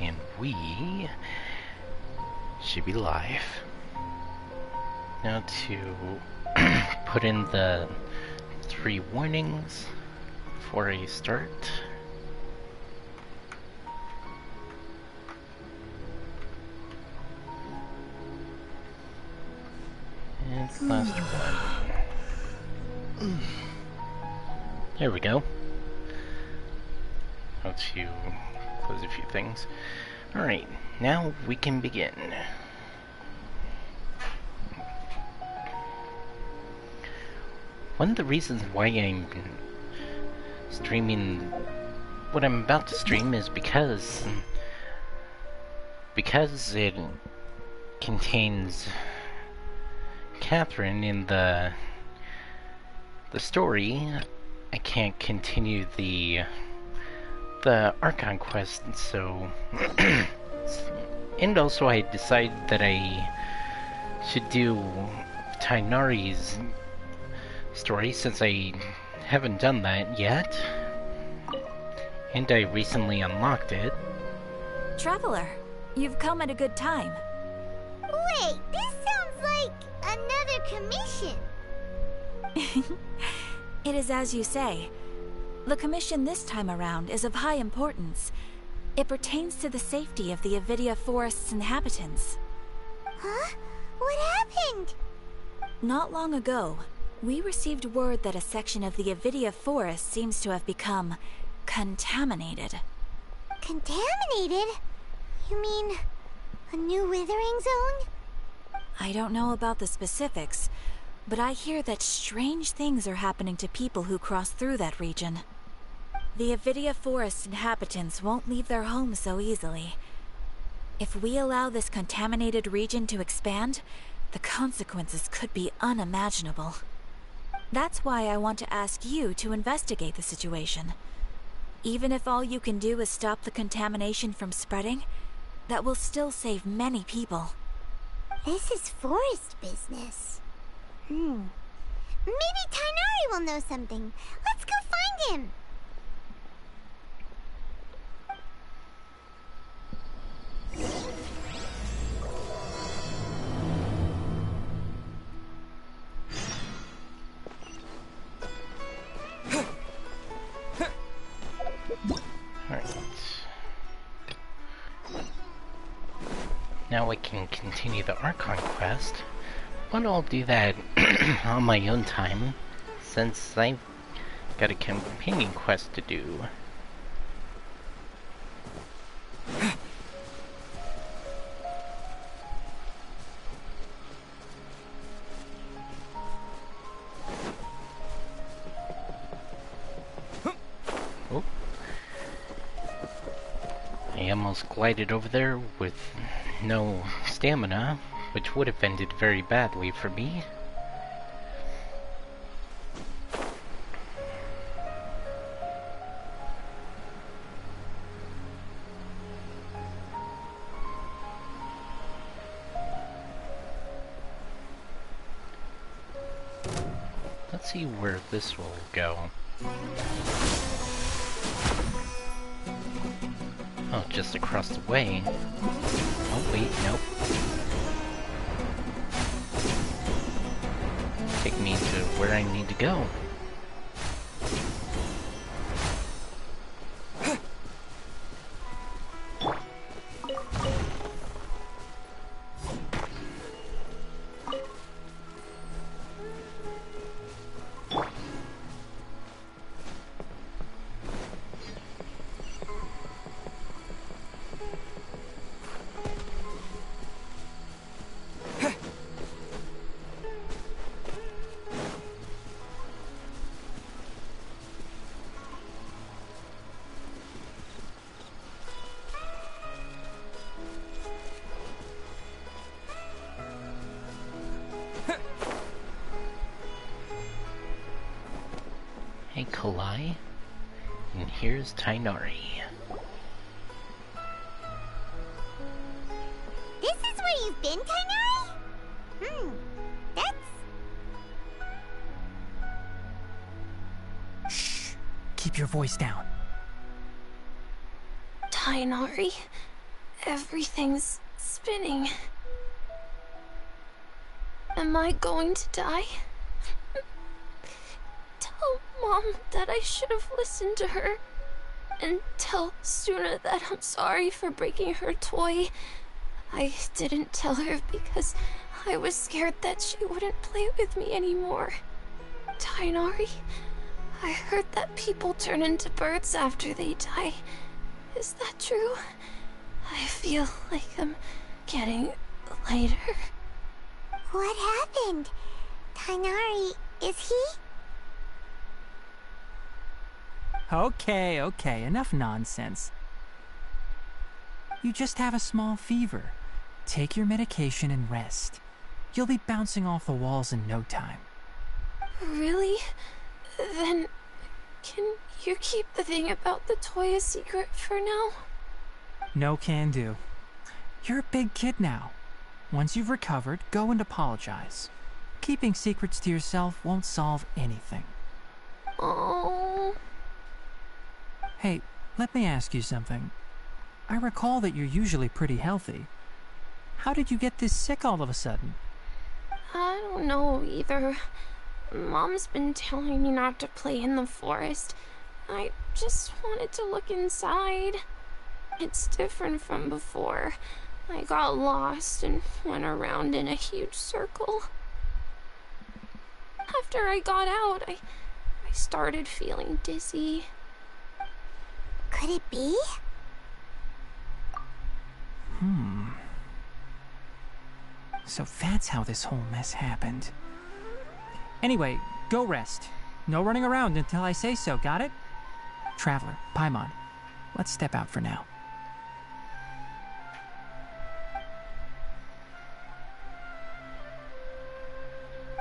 And we should be live. Now to put in the 3 warnings before I start. And last one. There we go. Now to close a few things. Alright, now we can begin. One of the reasons why I'm streaming what I'm about to stream is because it contains Catherine in the story. I can't continue the Archon quest, so and also I decided that I should do Tighnari's story since I haven't done that yet, and I recently unlocked it. Traveler, you've come at a good time. Wait, this sounds like another commission. It is as you say. The commission this time around is of high importance. It pertains to the safety of the Avidia Forest's inhabitants. Huh? What happened? Not long ago, we received word that a section of the Avidia Forest seems to have become contaminated. Contaminated? You mean a new withering zone? I don't know about the specifics, but I hear that strange things are happening to people who cross through that region. The Avidia Forest inhabitants won't leave their homes so easily. If we allow this contaminated region to expand, the consequences could be unimaginable. That's why I want to ask you to investigate the situation. Even if all you can do is stop the contamination from spreading, that will still save many people. This is forest business. Maybe Tighnari will know something. Let's go find him. Alright. Now I can continue the Archon quest, but I'll do that on my own time, since I've got a companion quest to do. Oh. I almost glided over there with no stamina, which would have ended very badly for me. Let's see where this will go. Oh, just across the way. Oh, wait, nope. Take me to where I need to go. Hey, Kalai. And here's Tighnari. This is where you've been, Tighnari? That's... Shh! Keep your voice down. Tighnari? Everything's spinning. Am I going to die? Tell Mom that I should have listened to her. And tell Suna that I'm sorry for breaking her toy. I didn't tell her because I was scared that she wouldn't play with me anymore. Tighnari, I heard that people turn into birds after they die. Is that true? I feel like I'm getting lighter. What happened? Tighnari, is he? Okay, enough nonsense. You just have a small fever. Take your medication and rest. You'll be bouncing off the walls in no time. Really? Then, can you keep the thing about the toy a secret for now? No can do. You're a big kid now. Once you've recovered, go and apologize. Keeping secrets to yourself won't solve anything. Oh. Hey, let me ask you something. I recall that you're usually pretty healthy. How did you get this sick all of a sudden? I don't know either. Mom's been telling me not to play in the forest. I just wanted to look inside. It's different from before. I got lost and went around in a huge circle. After I got out, I started feeling dizzy. Could it be? So that's how this whole mess happened. Anyway, go rest. No running around until I say so, got it? Traveler, Paimon, let's step out for now.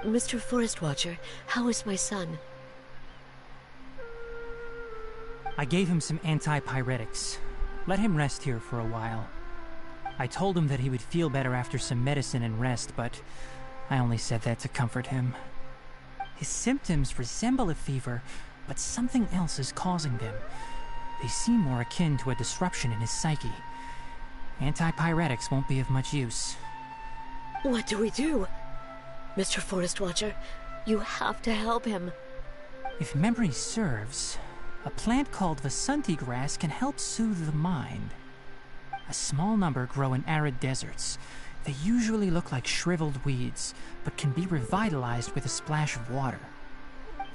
Mr. Forest Watcher, how is my son? I gave him some antipyretics. Let him rest here for a while. I told him that he would feel better after some medicine and rest, but I only said that to comfort him. His symptoms resemble a fever, but something else is causing them. They seem more akin to a disruption in his psyche. Antipyretics won't be of much use. What do we do? Mr. Forest Watcher, you have to help him. If memory serves, a plant called Vasanti grass can help soothe the mind. A small number grow in arid deserts. They usually look like shriveled weeds, but can be revitalized with a splash of water.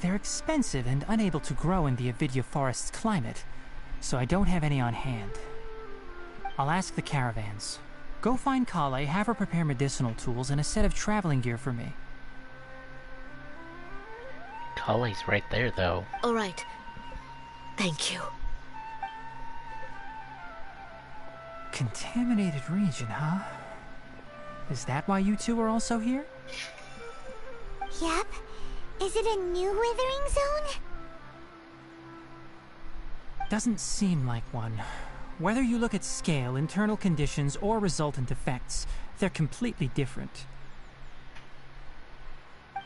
They're expensive and unable to grow in the Avidya forest's climate, so I don't have any on hand. I'll ask the caravans. Go find Kale, have her prepare medicinal tools and a set of traveling gear for me. Kale's right there, though. All right. Thank you. Contaminated region, huh? Is that why you two are also here? Yep. Is it a new withering zone? Doesn't seem like one. Whether you look at scale, internal conditions, or resultant effects, they're completely different.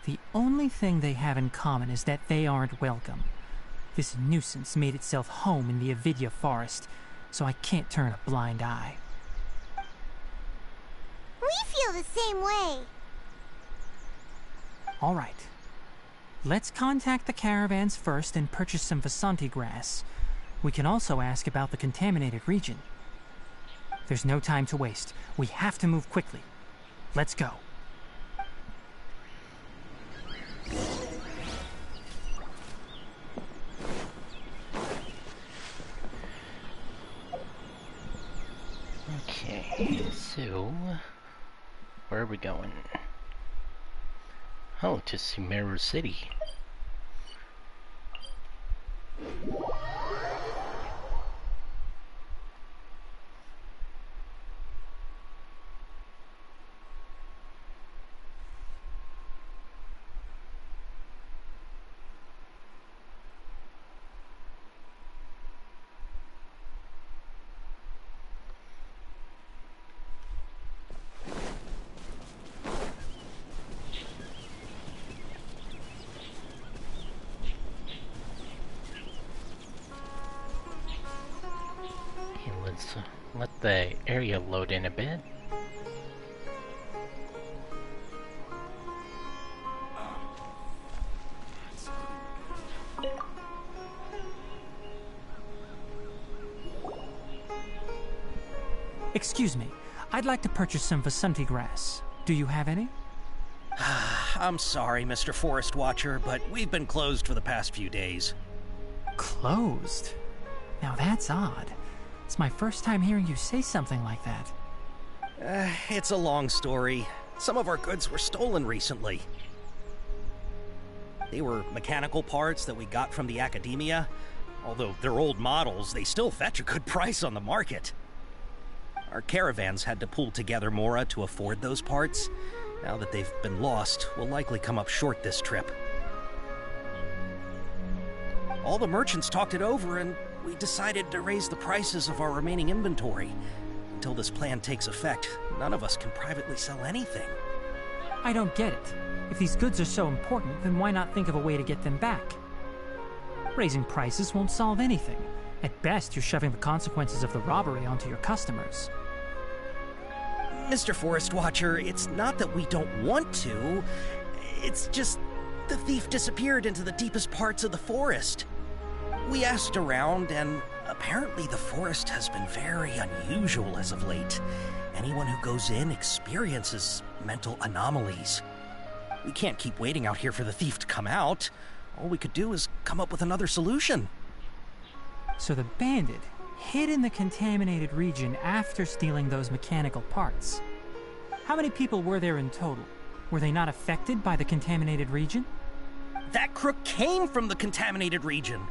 The only thing they have in common is that they aren't welcome. This nuisance made itself home in the Avidya forest, so I can't turn a blind eye. We feel the same way. All right. Let's contact the caravans first and purchase some Vasanti grass. We can also ask about the contaminated region. There's no time to waste. We have to move quickly. Let's go. Okay, so where are we going? Oh, to Sumeru City. let the area load in a bit. Excuse me, I'd like to purchase some Vasanti grass. Do you have any? I'm sorry, Mr. Forest Watcher, but we've been closed for the past few days. Closed? Now that's odd. It's my first time hearing you say something like that. It's a long story. Some of our goods were stolen recently. They were mechanical parts that we got from the academia. Although they're old models, they still fetch a good price on the market. Our caravans had to pool together Mora to afford those parts. Now that they've been lost, we'll likely come up short this trip. All the merchants talked it over, and we decided to raise the prices of our remaining inventory. Until this plan takes effect, none of us can privately sell anything. I don't get it. If these goods are so important, then why not think of a way to get them back? Raising prices won't solve anything. At best, you're shoving the consequences of the robbery onto your customers. Mr. Forest Watcher, it's not that we don't want to. It's just the thief disappeared into the deepest parts of the forest. We asked around, and apparently the forest has been very unusual as of late. Anyone who goes in experiences mental anomalies. We can't keep waiting out here for the thief to come out. All we could do is come up with another solution. So the bandit hid in the contaminated region after stealing those mechanical parts. How many people were there in total? Were they not affected by the contaminated region? That crook came from the contaminated region.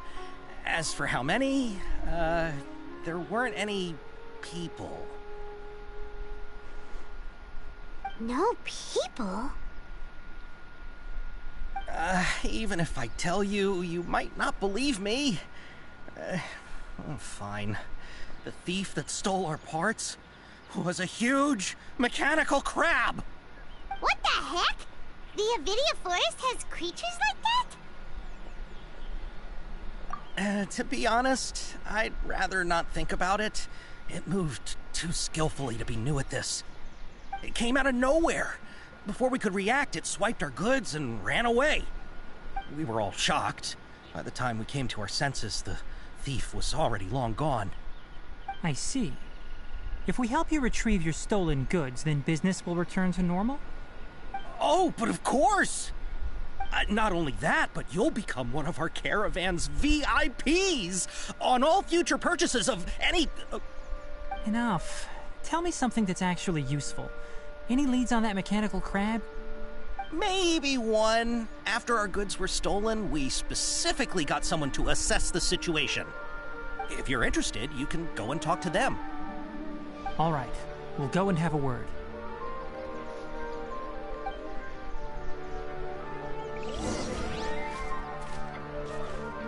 As for how many, there weren't any people. No people? Even if I tell you, you might not believe me. Fine. The thief that stole our parts was a huge mechanical crab. What the heck? The Avidia Forest has creatures like that? To be honest, I'd rather not think about it. It moved too skillfully to be new at this. It came out of nowhere. Before we could react, it swiped our goods and ran away. We were all shocked. By the time we came to our senses, the thief was already long gone. I see. If we help you retrieve your stolen goods, then business will return to normal? Oh, but of course! Not only that, but you'll become one of our caravan's VIPs on all future purchases of any... Enough. Tell me something that's actually useful. Any leads on that mechanical crab? Maybe one. After our goods were stolen, we specifically got someone to assess the situation. If you're interested, you can go and talk to them. All right. We'll go and have a word.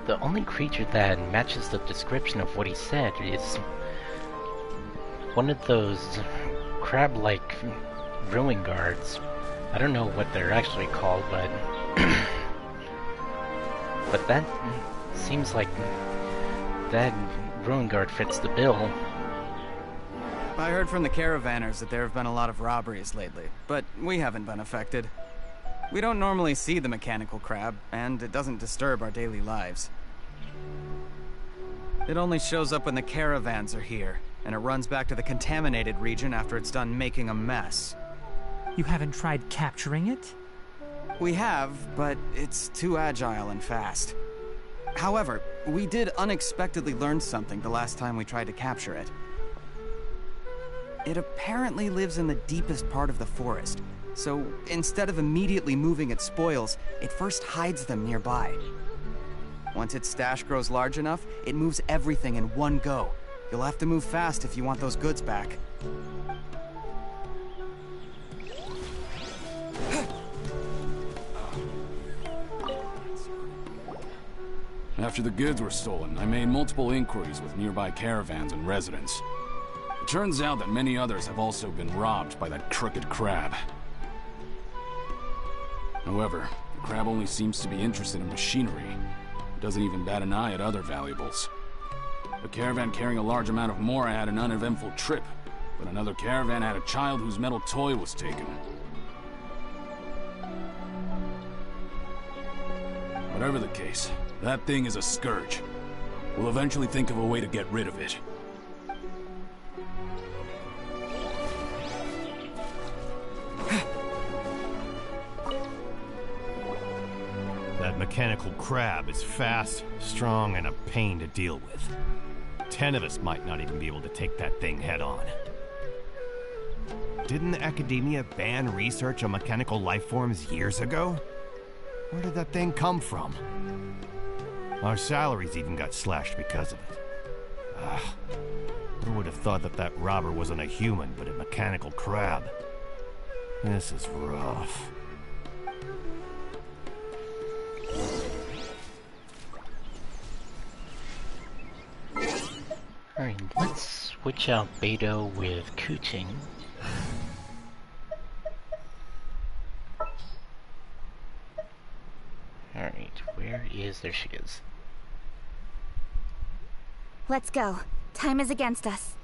The only creature that matches the description of what he said is one of those crab-like ruin guards. I don't know what they're actually called, but but that seems like that ruin guard fits the bill. I heard from the caravanners that there have been a lot of robberies lately, but we haven't been affected. We don't normally see the mechanical crab, and it doesn't disturb our daily lives. It only shows up when the caravans are here, and it runs back to the contaminated region after it's done making a mess. You haven't tried capturing it? We have, but it's too agile and fast. However, we did unexpectedly learn something the last time we tried to capture it. It apparently lives in the deepest part of the forest, so instead of immediately moving its spoils, it first hides them nearby. Once its stash grows large enough, it moves everything in one go. You'll have to move fast if you want those goods back. After the goods were stolen, I made multiple inquiries with nearby caravans and residents. It turns out that many others have also been robbed by that crooked crab. However, the crab only seems to be interested in machinery. It doesn't even bat an eye at other valuables. A caravan carrying a large amount of mora had an uneventful trip, but another caravan had a child whose metal toy was taken. Whatever the case, that thing is a scourge. We'll eventually think of a way to get rid of it. That mechanical crab is fast, strong, and a pain to deal with. 10 of us might not even be able to take that thing head on. Didn't academia ban research on mechanical life forms years ago? Where did that thing come from? Our salaries even got slashed because of it. Who would have thought that that robber wasn't a human, but a mechanical crab? This is rough. Alright, let's switch out Beto with Kuching. Alright, where is... there she is. Let's go. Time is against us.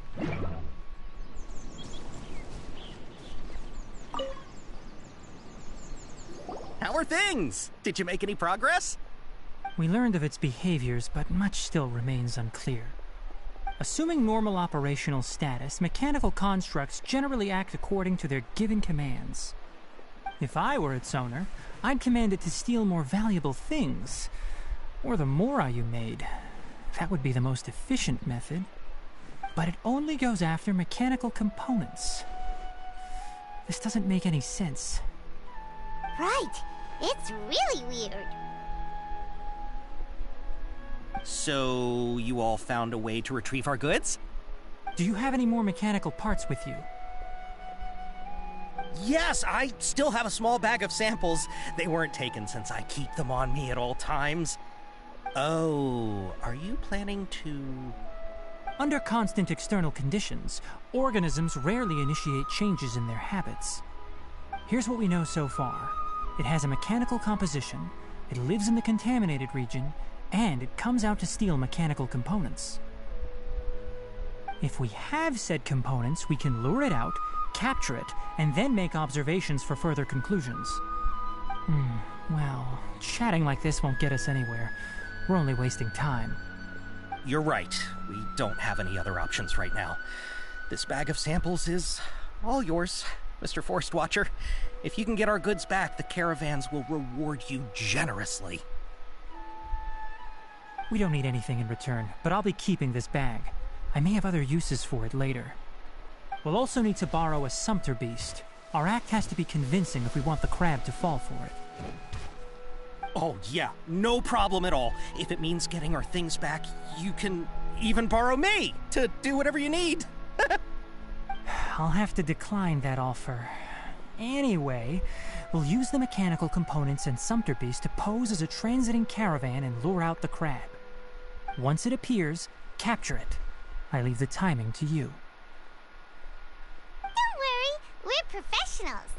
How are things? Did you make any progress? We learned of its behaviors, but much still remains unclear. Assuming normal operational status, mechanical constructs generally act according to their given commands. If I were its owner, I'd command it to steal more valuable things. Or the mora you made. That would be the most efficient method. But it only goes after mechanical components. This doesn't make any sense. Right. It's really weird. So, you all found a way to retrieve our goods? Do you have any more mechanical parts with you? Yes, I still have a small bag of samples. They weren't taken since I keep them on me at all times. Oh, are you planning to... Under constant external conditions, organisms rarely initiate changes in their habits. Here's what we know so far. It has a mechanical composition, it lives in the contaminated region, and it comes out to steal mechanical components. If we have said components, we can lure it out, capture it, and then make observations for further conclusions. Well, chatting like this won't get us anywhere. We're only wasting time. You're right. We don't have any other options right now. This bag of samples is all yours, Mr. Forest Watcher. If you can get our goods back, the caravans will reward you generously. We don't need anything in return, but I'll be keeping this bag. I may have other uses for it later. We'll also need to borrow a sumpter beast. Our act has to be convincing if we want the crab to fall for it. Oh yeah, no problem at all. If it means getting our things back, you can even borrow me to do whatever you need. I'll have to decline that offer. Anyway, we'll use the mechanical components and sumpter beast to pose as a transiting caravan and lure out the crab. Once it appears, capture it. I leave the timing to you. Don't worry, we're professionals.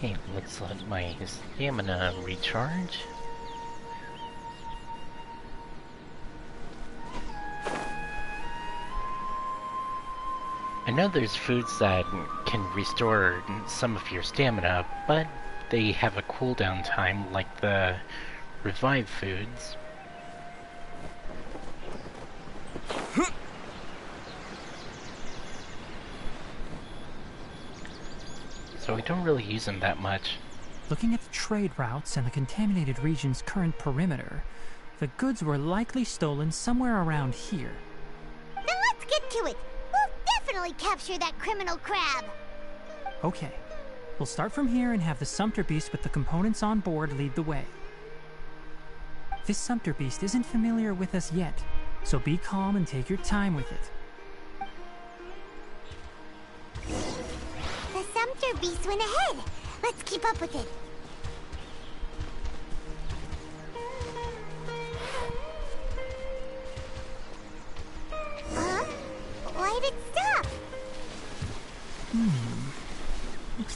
Okay, let's let my stamina recharge. I know there's foods that can restore some of your stamina, but they have a cooldown time like the revive foods. So we don't really use them that much. Looking at the trade routes and the contaminated region's current perimeter, the goods were likely stolen somewhere around here. Then let's get to it. We'll definitely capture that criminal crab. Okay. We'll start from here and have the sumpter beast with the components on board lead the way. This sumpter beast isn't familiar with us yet, so be calm and take your time with it. The sumpter beast went ahead. Let's keep up with it.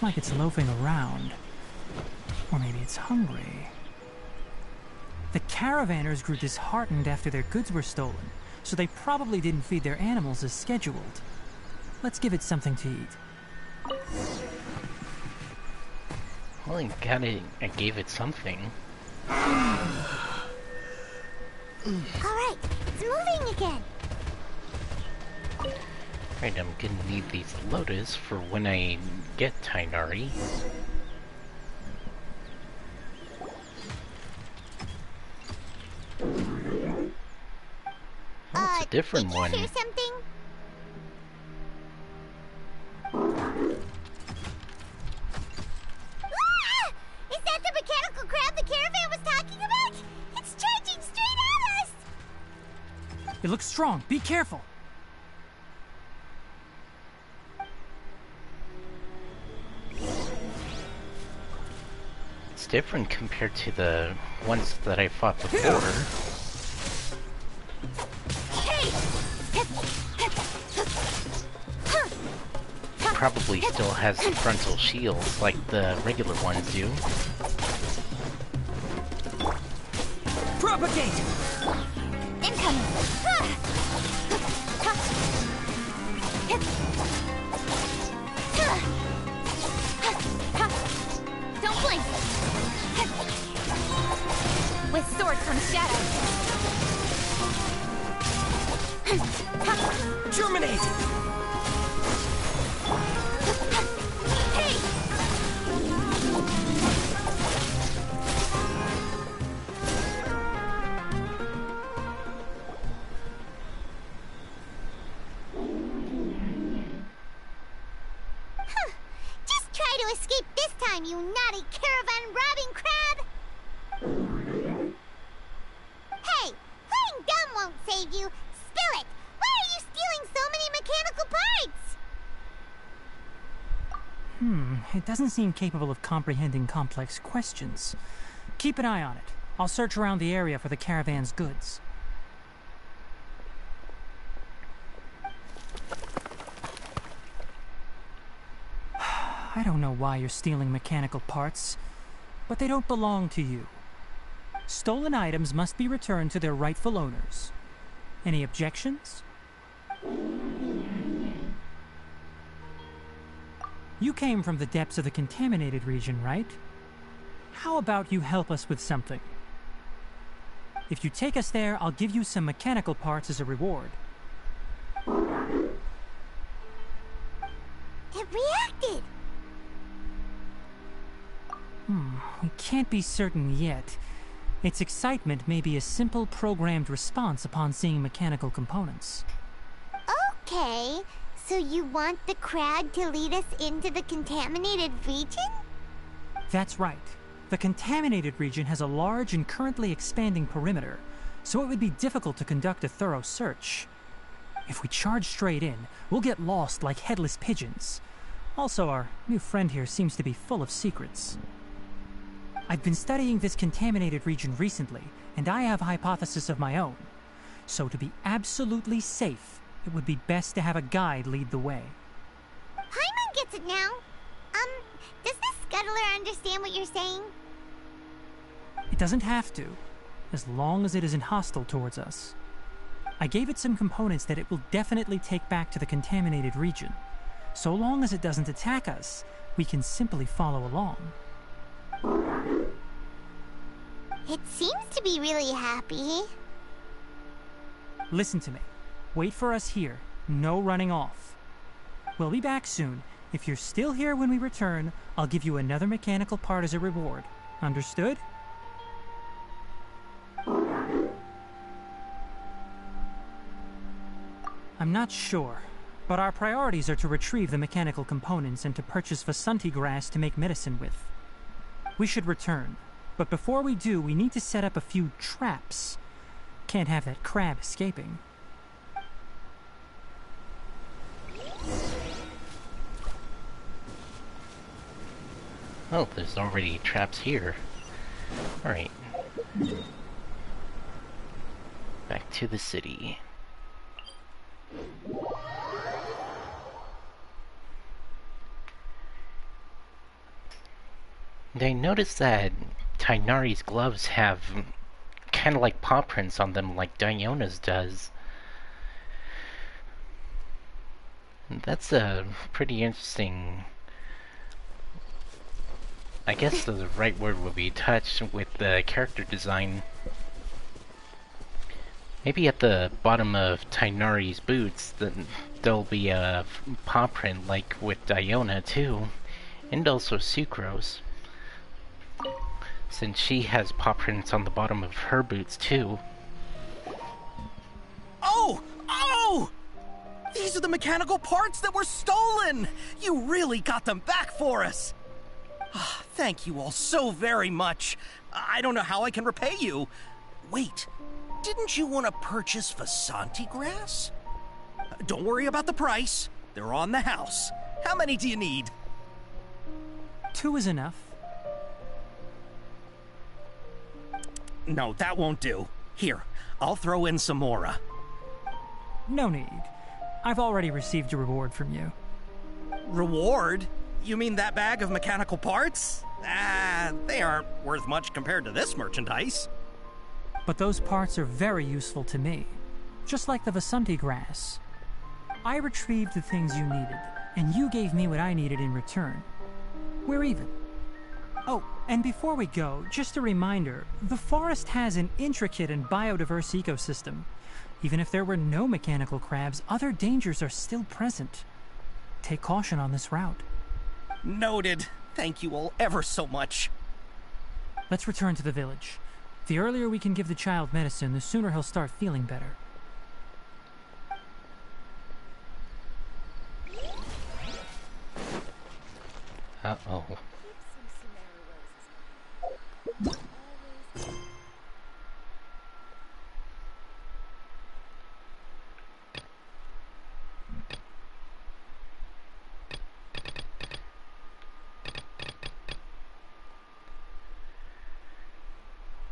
like it's loafing around. Or maybe it's hungry. The caravanners grew disheartened after their goods were stolen, so they probably didn't feed their animals as scheduled. Let's give it something to eat. Well, I gave it something. Alright, it's moving again. Right, I'm gonna need these lotus for when I get Tighnari. Oh, it's a different one. Did you hear something? Ah! Is that the mechanical crab the caravan was talking about? It's charging straight at us! It looks strong. Be careful. It's different compared to the ones that I fought before. Probably still has frontal shields like the regular ones do. Propagate! Incoming! Don't blink! With sword comes shadow. Germinate! Just try to escape this time, you naughty caravan-robbing crab! Hey, playing dumb won't save you. Spill it! Why are you stealing so many mechanical parts? It doesn't seem capable of comprehending complex questions. Keep an eye on it. I'll search around the area for the caravan's goods. I don't know why you're stealing mechanical parts, but they don't belong to you. Stolen items must be returned to their rightful owners. Any objections? You came from the depths of the contaminated region, right? How about you help us with something? If you take us there, I'll give you some mechanical parts as a reward. It reacted! We can't be certain yet. Its excitement may be a simple programmed response upon seeing mechanical components. Okay, so you want the crab to lead us into the contaminated region? That's right. The contaminated region has a large and currently expanding perimeter, so it would be difficult to conduct a thorough search. If we charge straight in, we'll get lost like headless pigeons. Also, our new friend here seems to be full of secrets. I've been studying this contaminated region recently, and I have a hypothesis of my own. So to be absolutely safe, it would be best to have a guide lead the way. Paimon gets it now. Does this scuttler understand what you're saying? It doesn't have to, as long as it isn't hostile towards us. I gave it some components that it will definitely take back to the contaminated region. So long as it doesn't attack us, we can simply follow along. It seems to be really happy. Listen to me. Wait for us here. No running off. We'll be back soon. If you're still here when we return, I'll give you another mechanical part as a reward. Understood? I'm not sure, but our priorities are to retrieve the mechanical components and to purchase Vasanti grass to make medicine with. We should return, but before we do, we need to set up a few traps. Can't have that crab escaping. Oh, there's already traps here. Alright. Back to the city. I noticed that Tighnari's gloves have kind of like paw prints on them like Diona's does. That's a pretty interesting... I guess the right word would be touch with the character design. Maybe at the bottom of Tighnari's boots, there'll be a paw print like with Diona too, and also Sucrose, since she has paw prints on the bottom of her boots too. Oh! Oh! These are the mechanical parts that were stolen! You really got them back for us! Thank you all so very much. I don't know how I can repay you. Wait, didn't you want to purchase Vasanti grass? Don't worry about the price. They're on the house. How many do you need? 2 is enough. No, that won't do. Here, I'll throw in some more. No need. I've already received a reward from you. Reward? You mean that bag of mechanical parts? They aren't worth much compared to this merchandise. But those parts are very useful to me. Just like the Vasanti grass. I retrieved the things you needed, and you gave me what I needed in return. We're even. Oh, and before we go, just a reminder, the forest has an intricate and biodiverse ecosystem. Even if there were no mechanical crabs, other dangers are still present. Take caution on this route. Noted. Thank you all ever so much. Let's return to the village. The earlier we can give the child medicine, the sooner he'll start feeling better. Uh-oh.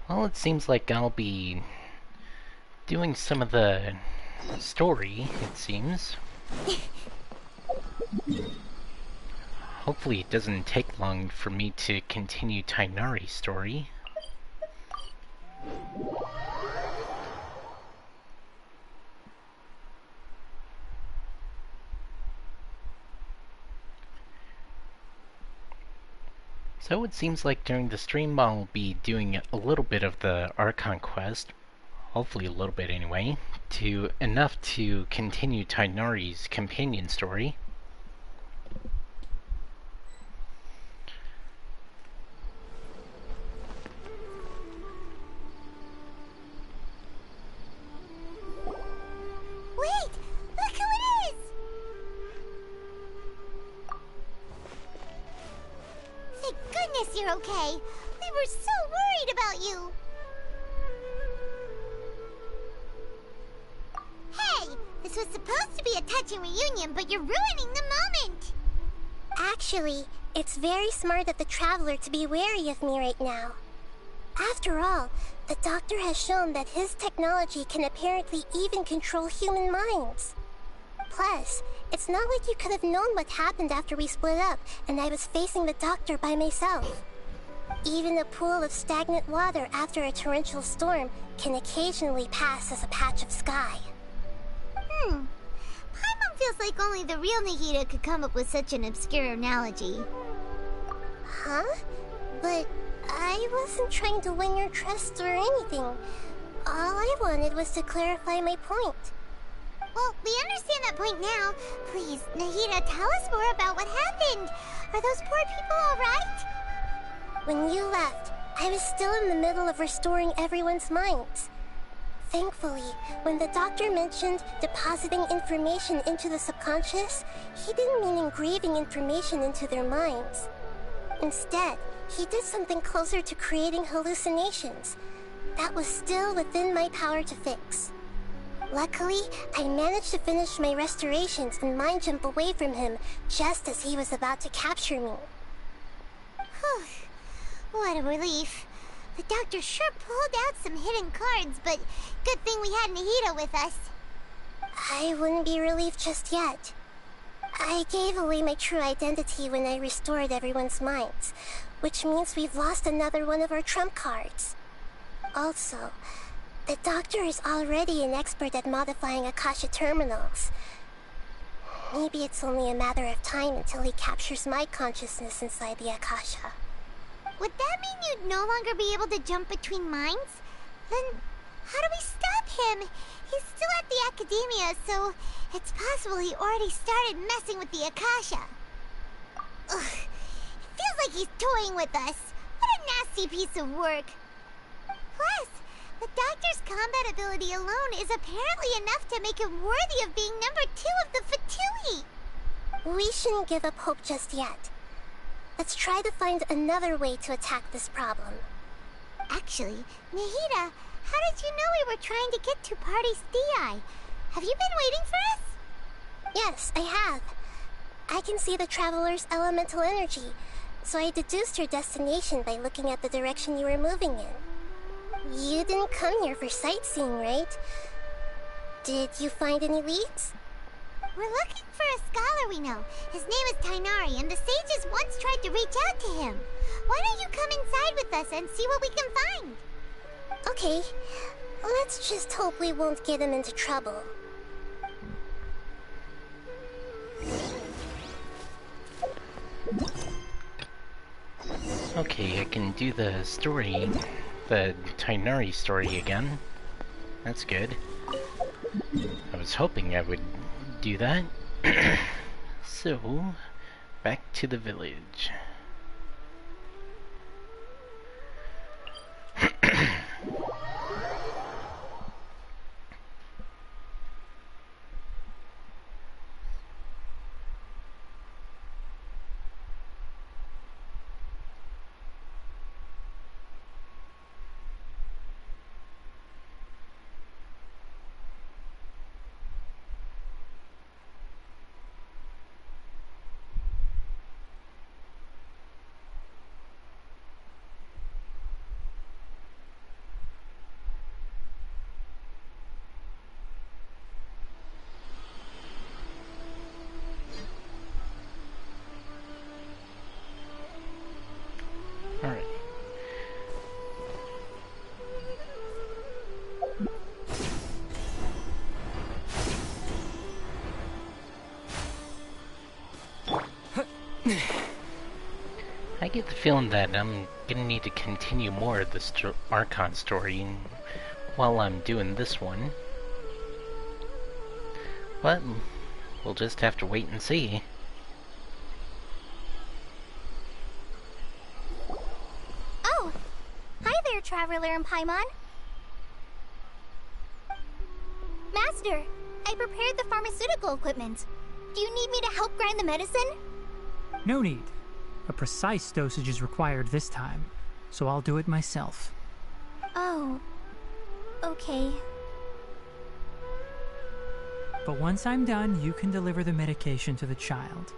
Well, it seems like I'll be doing some of the story, it seems. Hopefully it doesn't take long for me to continue Tighnari's story. So it seems like during the stream I'll be doing a little bit of the Archon quest, hopefully a little bit anyway, enough to continue Tighnari's companion story. Wait! Look who it is! Thank goodness you're okay. We were so worried about you. Hey, this was supposed to be a touching reunion, but you're ruining the moment. Actually, it's very smart of the Traveler to be wary of me right now. After all, the Doctor has shown that his technology can apparently even control human minds. Plus, it's not like you could have known what happened after we split up and I was facing the Doctor by myself. Even a pool of stagnant water after a torrential storm can occasionally pass as a patch of sky. Paimon feels like only the real Nahida could come up with such an obscure analogy. Huh? But I wasn't trying to win your trust or anything. All I wanted was to clarify my point. Well, we understand that point now. Please, Nahida, tell us more about what happened. Are those poor people all right? When you left, I was still in the middle of restoring everyone's minds. Thankfully, when the Doctor mentioned depositing information into the subconscious, he didn't mean engraving information into their minds. Instead, he did something closer to creating hallucinations. That was still within my power to fix. Luckily, I managed to finish my restorations and mind jump away from him just as he was about to capture me. Whew. What a relief. The Doctor sure pulled out some hidden cards, but good thing we had Nahida with us. I wouldn't be relieved just yet. I gave away my true identity when I restored everyone's minds. which means we've lost another one of our trump cards. Also, the doctor is already an expert at modifying Akasha terminals. Maybe it's only a matter of time until he captures my consciousness inside the Akasha. Would that mean you'd no longer be able to jump between minds? Then how do we stop him? He's still at the academia, so it's possible he already started messing with the Akasha. Ugh, it feels like he's toying with us. What a nasty piece of work. Plus, the doctor's combat ability alone is apparently enough to make him worthy of being number 2 of the Fatui. We shouldn't give up hope just yet. Let's try to find another way to attack this problem. Actually, Nahida, how did you know we were trying to get to Party's DI? Have you been waiting for us? Yes, I have. I can see the traveler's elemental energy, so I deduced her destination by looking at the direction you were moving in. You didn't come here for sightseeing, right? Did you find any leads? We're looking for a scholar we know. His name is Tighnari, and the sages once tried to reach out to him. Why don't you come inside with us and see what we can find? Okay, let's just hope we won't get him into trouble. Okay, I can do the story, the Tighnari story again. That's good. I was hoping I would do that. So, back to the village. Alright. I get the feeling that I'm gonna need to continue more of this Archon story while I'm doing this one. But we'll just have to wait and see. Oh! Hi there, Traveler and Paimon. Master, I prepared the pharmaceutical equipment. Do you need me to help grind the medicine? No need. A precise dosage is required this time, so I'll do it myself. Oh. Okay. But once I'm done, you can deliver the medication to the child.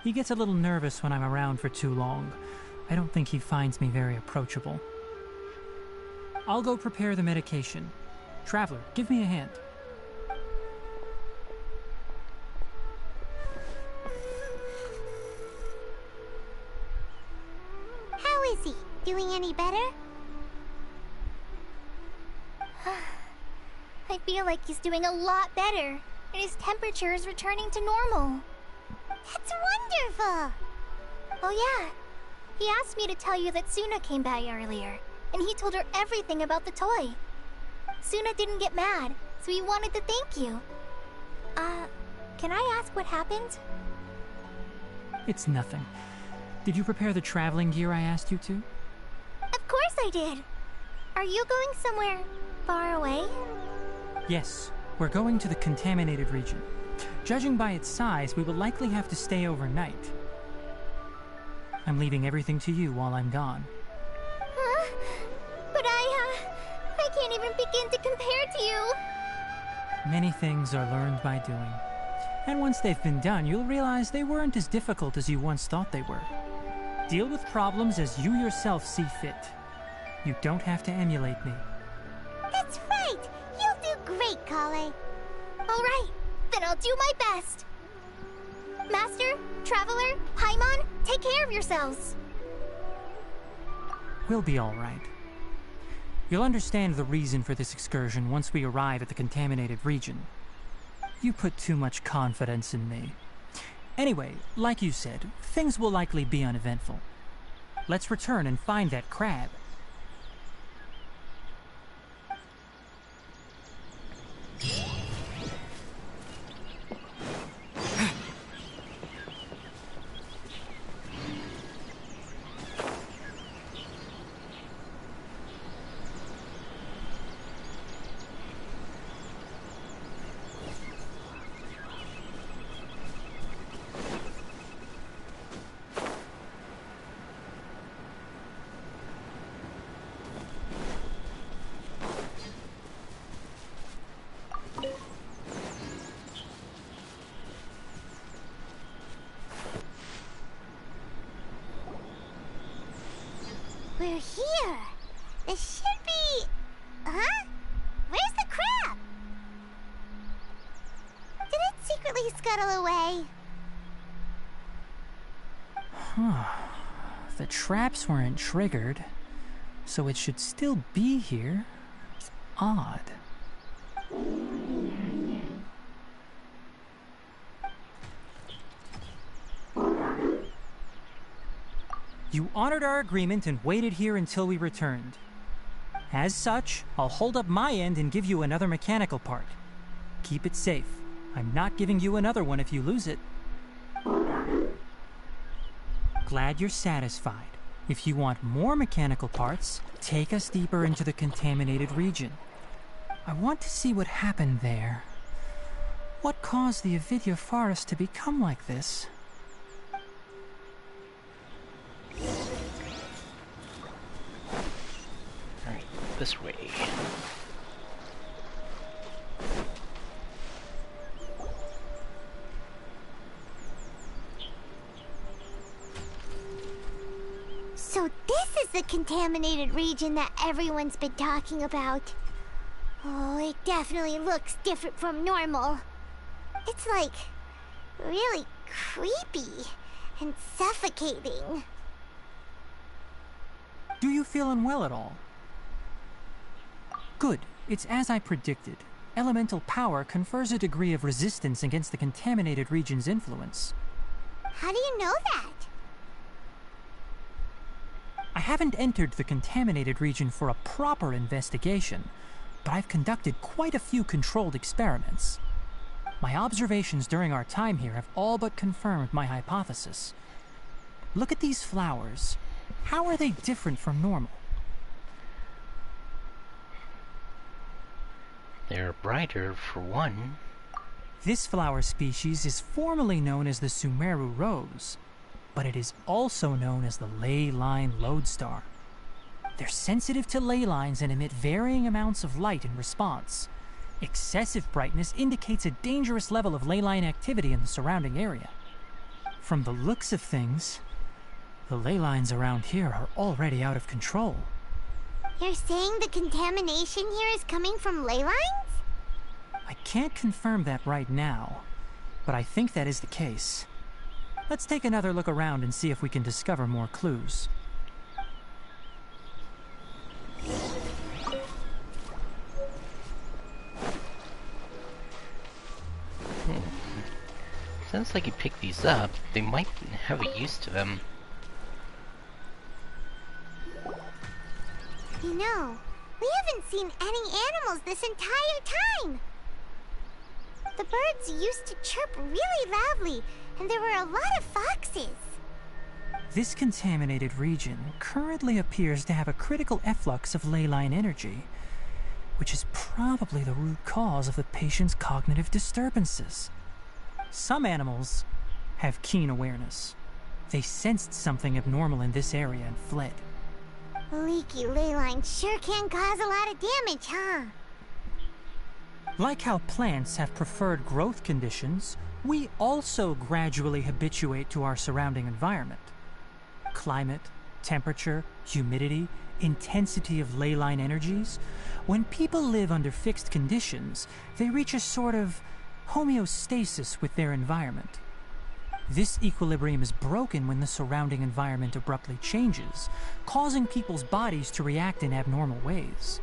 He gets a little nervous when I'm around for too long. I don't think he finds me very approachable. I'll go prepare the medication. Traveler, give me a hand. How is he? Doing any better? I feel like he's doing a lot better, and his temperature is returning to normal. That's wonderful! Oh yeah, he asked me to tell you that Suna came by earlier, and he told her everything about the toy. Suna didn't get mad, so he wanted to thank you. Can I ask what happened? It's nothing. Did you prepare the traveling gear I asked you to? Of course I did! Are you going somewhere far away? Yes, we're going to the contaminated region. Judging by its size, we will likely have to stay overnight. I'm leaving everything to you while I'm gone. Huh? But I can't even begin to compare to you. Many things are learned by doing. And once they've been done, you'll realize they weren't as difficult as you once thought they were. Deal with problems as you yourself see fit. You don't have to emulate me. That's right! You'll do great, Kale. Alright, then I'll do my best. Master, Traveler, Paimon, take care of yourselves. We'll be all right. You'll understand the reason for this excursion once we arrive at the contaminated region. You put too much confidence in me. Anyway, like you said, things will likely be uneventful. Let's return and find that crab. We're here. This should be... Huh? Where's the crab? Did it secretly scuttle away? The traps weren't triggered, so it should still be here. It's odd. You honored our agreement and waited here until we returned. As such, I'll hold up my end and give you another mechanical part. Keep it safe. I'm not giving you another one if you lose it. Glad you're satisfied. If you want more mechanical parts, take us deeper into the contaminated region. I want to see what happened there. What caused the Avidya forest to become like this? Alright, this way. So this is the contaminated region that everyone's been talking about. Oh, it definitely looks different from normal. It's like really creepy and suffocating. Do you feel unwell at all? Good. It's as I predicted. Elemental power confers a degree of resistance against the contaminated region's influence. How do you know that? I haven't entered the contaminated region for a proper investigation, but I've conducted quite a few controlled experiments. My observations during our time here have all but confirmed my hypothesis. Look at these flowers. How are they different from normal? They're brighter, for one. This flower species is formally known as the Sumeru rose, but it is also known as the ley line lodestar. They're sensitive to ley lines and emit varying amounts of light in response. Excessive brightness indicates a dangerous level of ley line activity in the surrounding area. From the looks of things, the ley lines around here are already out of control. You're saying the contamination here is coming from ley lines? I can't confirm that right now, but I think that is the case. Let's take another look around and see if we can discover more clues. Sounds like you picked these up. They might have a use to them. You know, we haven't seen any animals this entire time. The birds used to chirp really loudly, and there were a lot of foxes. This contaminated region currently appears to have a critical efflux of ley line energy, which is probably the root cause of the patient's cognitive disturbances. Some animals have keen awareness. They sensed something abnormal in this area and fled. Leaky ley lines sure can cause a lot of damage, huh? Like how plants have preferred growth conditions, we also gradually habituate to our surrounding environment. Climate, temperature, humidity, intensity of ley line energies. When people live under fixed conditions, they reach a sort of homeostasis with their environment. This equilibrium is broken when the surrounding environment abruptly changes, causing people's bodies to react in abnormal ways.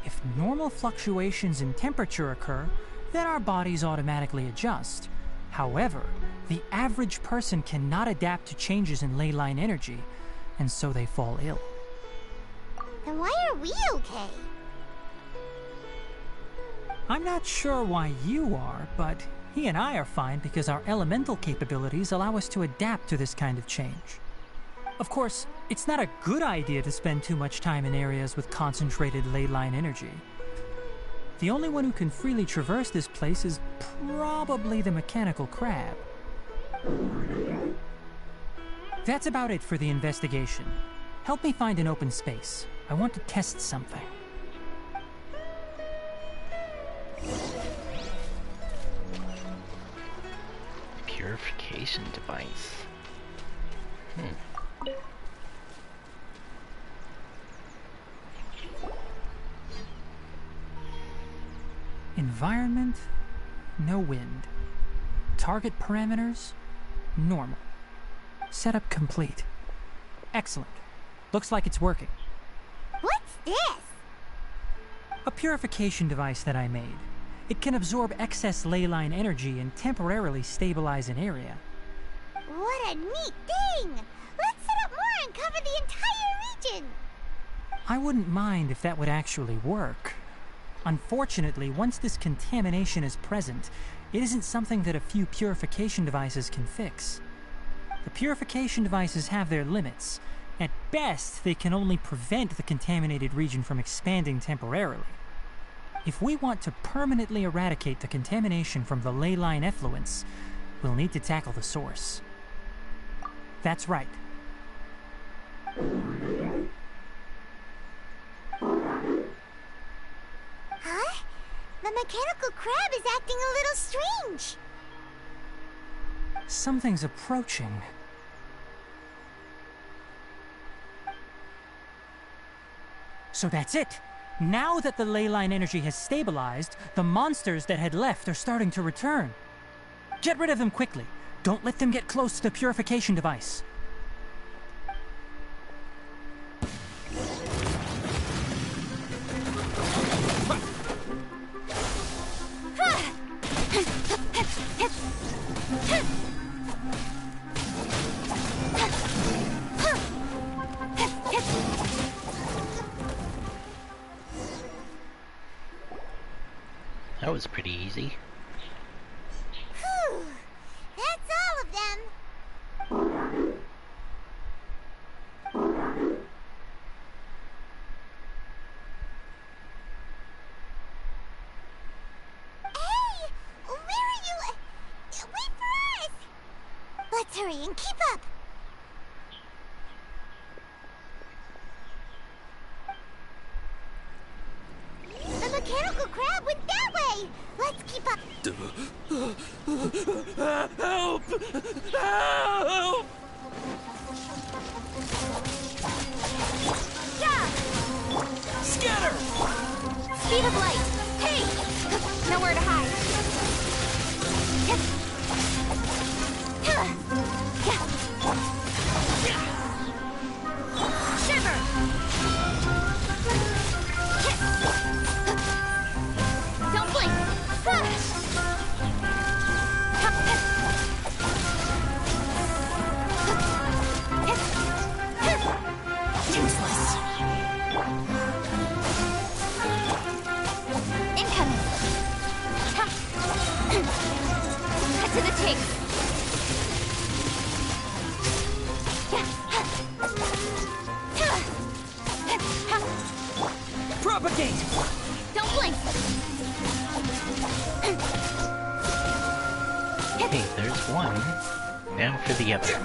If normal fluctuations in temperature occur, then our bodies automatically adjust. However, the average person cannot adapt to changes in ley line energy, and so they fall ill. Then why are we okay? I'm not sure why you are, but he and I are fine because our elemental capabilities allow us to adapt to this kind of change. Of course, it's not a good idea to spend too much time in areas with concentrated ley line energy. The only one who can freely traverse this place is probably the mechanical crab. That's about it for the investigation. Help me find an open space. I want to test something. Purification device. Environment, no wind. Target parameters, normal. Setup complete. Excellent. Looks like it's working. What's this? A purification device that I made. It can absorb excess ley line energy and temporarily stabilize an area. What a neat thing! Let's set up more and cover the entire region! I wouldn't mind if that would actually work. Unfortunately, once this contamination is present, it isn't something that a few purification devices can fix. The purification devices have their limits. At best, they can only prevent the contaminated region from expanding temporarily. If we want to permanently eradicate the contamination from the ley line effluents, we'll need to tackle the source. That's right. Huh? The mechanical crab is acting a little strange. Something's approaching. So that's it. Now that the ley line energy has stabilized, the monsters that had left are starting to return. Get rid of them quickly. Don't let them get close to the purification device. That was pretty easy. Whew! That's all of them! Hey! Where are you? Wait for us! Let's hurry and keep up! The mechanical crab went that way! Let's keep up! Help! Help! Yeah! Scatter! Speed of light! Hey! Nowhere to hide! Shiver! Don't blink! Useless! Incoming! Cut to the tape! Propagate! Don't blink! Hey, there's one. Now for the other.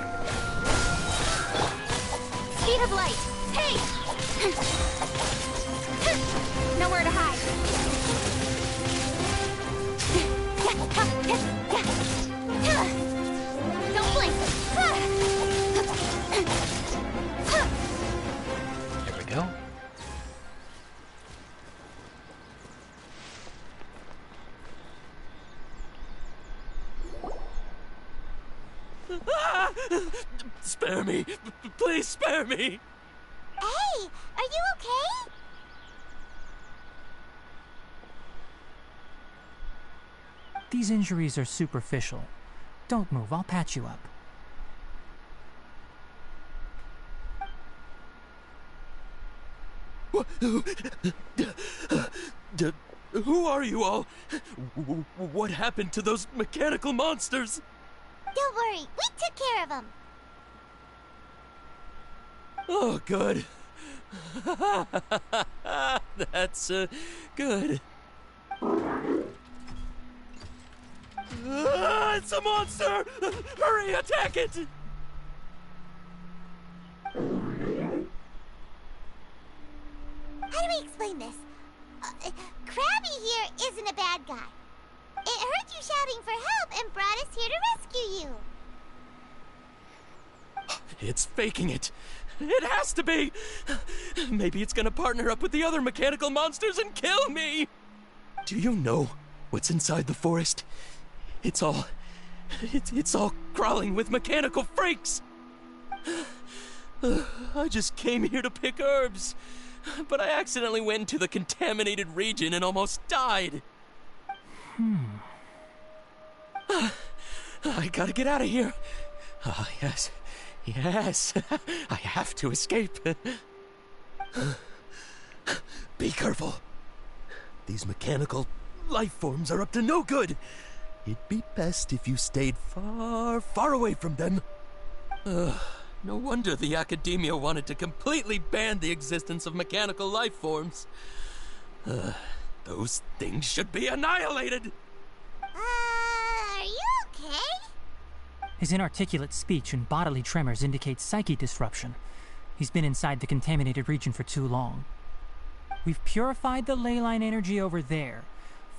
Speed of light! Hey! Nowhere to hide! Don't blink! There we go. Spare me. Please spare me. Hey, are you okay? These injuries are superficial. Don't move, I'll patch you up. Who are you all? What happened to those mechanical monsters? Don't worry, we took care of them. Oh, good. That's, good. It's a monster! Hurry, attack it! How do we explain this? Krabby here isn't a bad guy. It heard you shouting for help and brought us here to rescue you. It's faking it. It has to be! Maybe it's gonna partner up with the other mechanical monsters and kill me! Do you know what's inside the forest? It's all crawling with mechanical freaks! I just came here to pick herbs, but I accidentally went into the contaminated region and almost died. I gotta get out of here. Ah, yes. Yes, I have to escape. Be careful. These mechanical life forms are up to no good. It'd be best if you stayed far, far away from them. No wonder the Academia wanted to completely ban the existence of mechanical life forms. Those things should be annihilated. Are you okay? His inarticulate speech and bodily tremors indicate psyche disruption. He's been inside the contaminated region for too long. We've purified the ley line energy over there.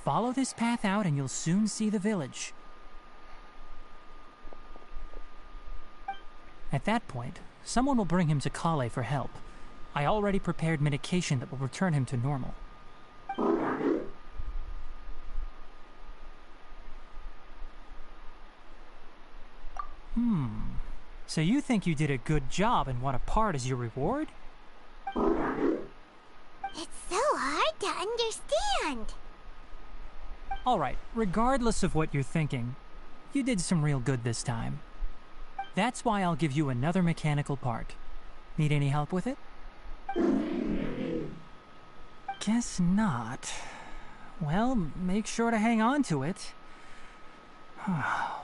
Follow this path out and you'll soon see the village. At that point, someone will bring him to Kale for help. I already prepared medication that will return him to normal. So you think you did a good job and want a part as your reward? It's so hard to understand. Alright, regardless of what you're thinking, you did some real good this time. That's why I'll give you another mechanical part. Need any help with it? Guess not. Well, make sure to hang on to it.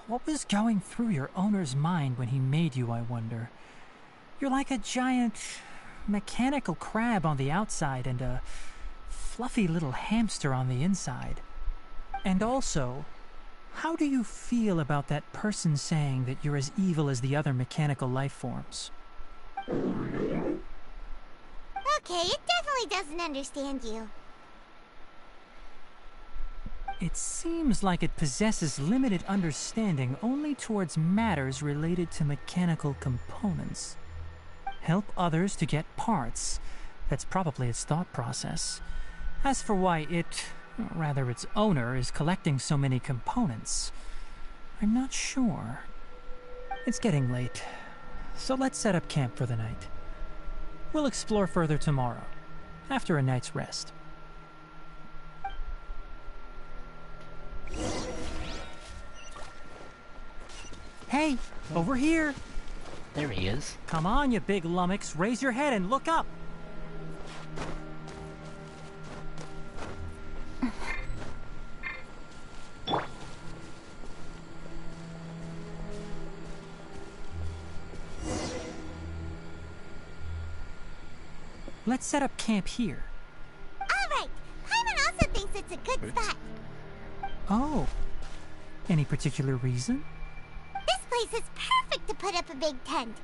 What was going through your owner's mind when he made you, I wonder? You're like a giant mechanical crab on the outside and a fluffy little hamster on the inside. And also, how do you feel about that person saying that you're as evil as the other mechanical life forms? Okay, it definitely doesn't understand you. It seems like it possesses limited understanding only towards matters related to mechanical components. Help others to get parts. That's probably its thought process. As for why its owner is collecting so many components, I'm not sure. It's getting late, so let's set up camp for the night. We'll explore further tomorrow, after a night's rest. Hey, over here! There he is. Come on, you big lummox, raise your head and look up! Let's set up camp here. Alright, Hyman also thinks it's a good spot. Oh, any particular reason? This place is perfect to put up a big tent.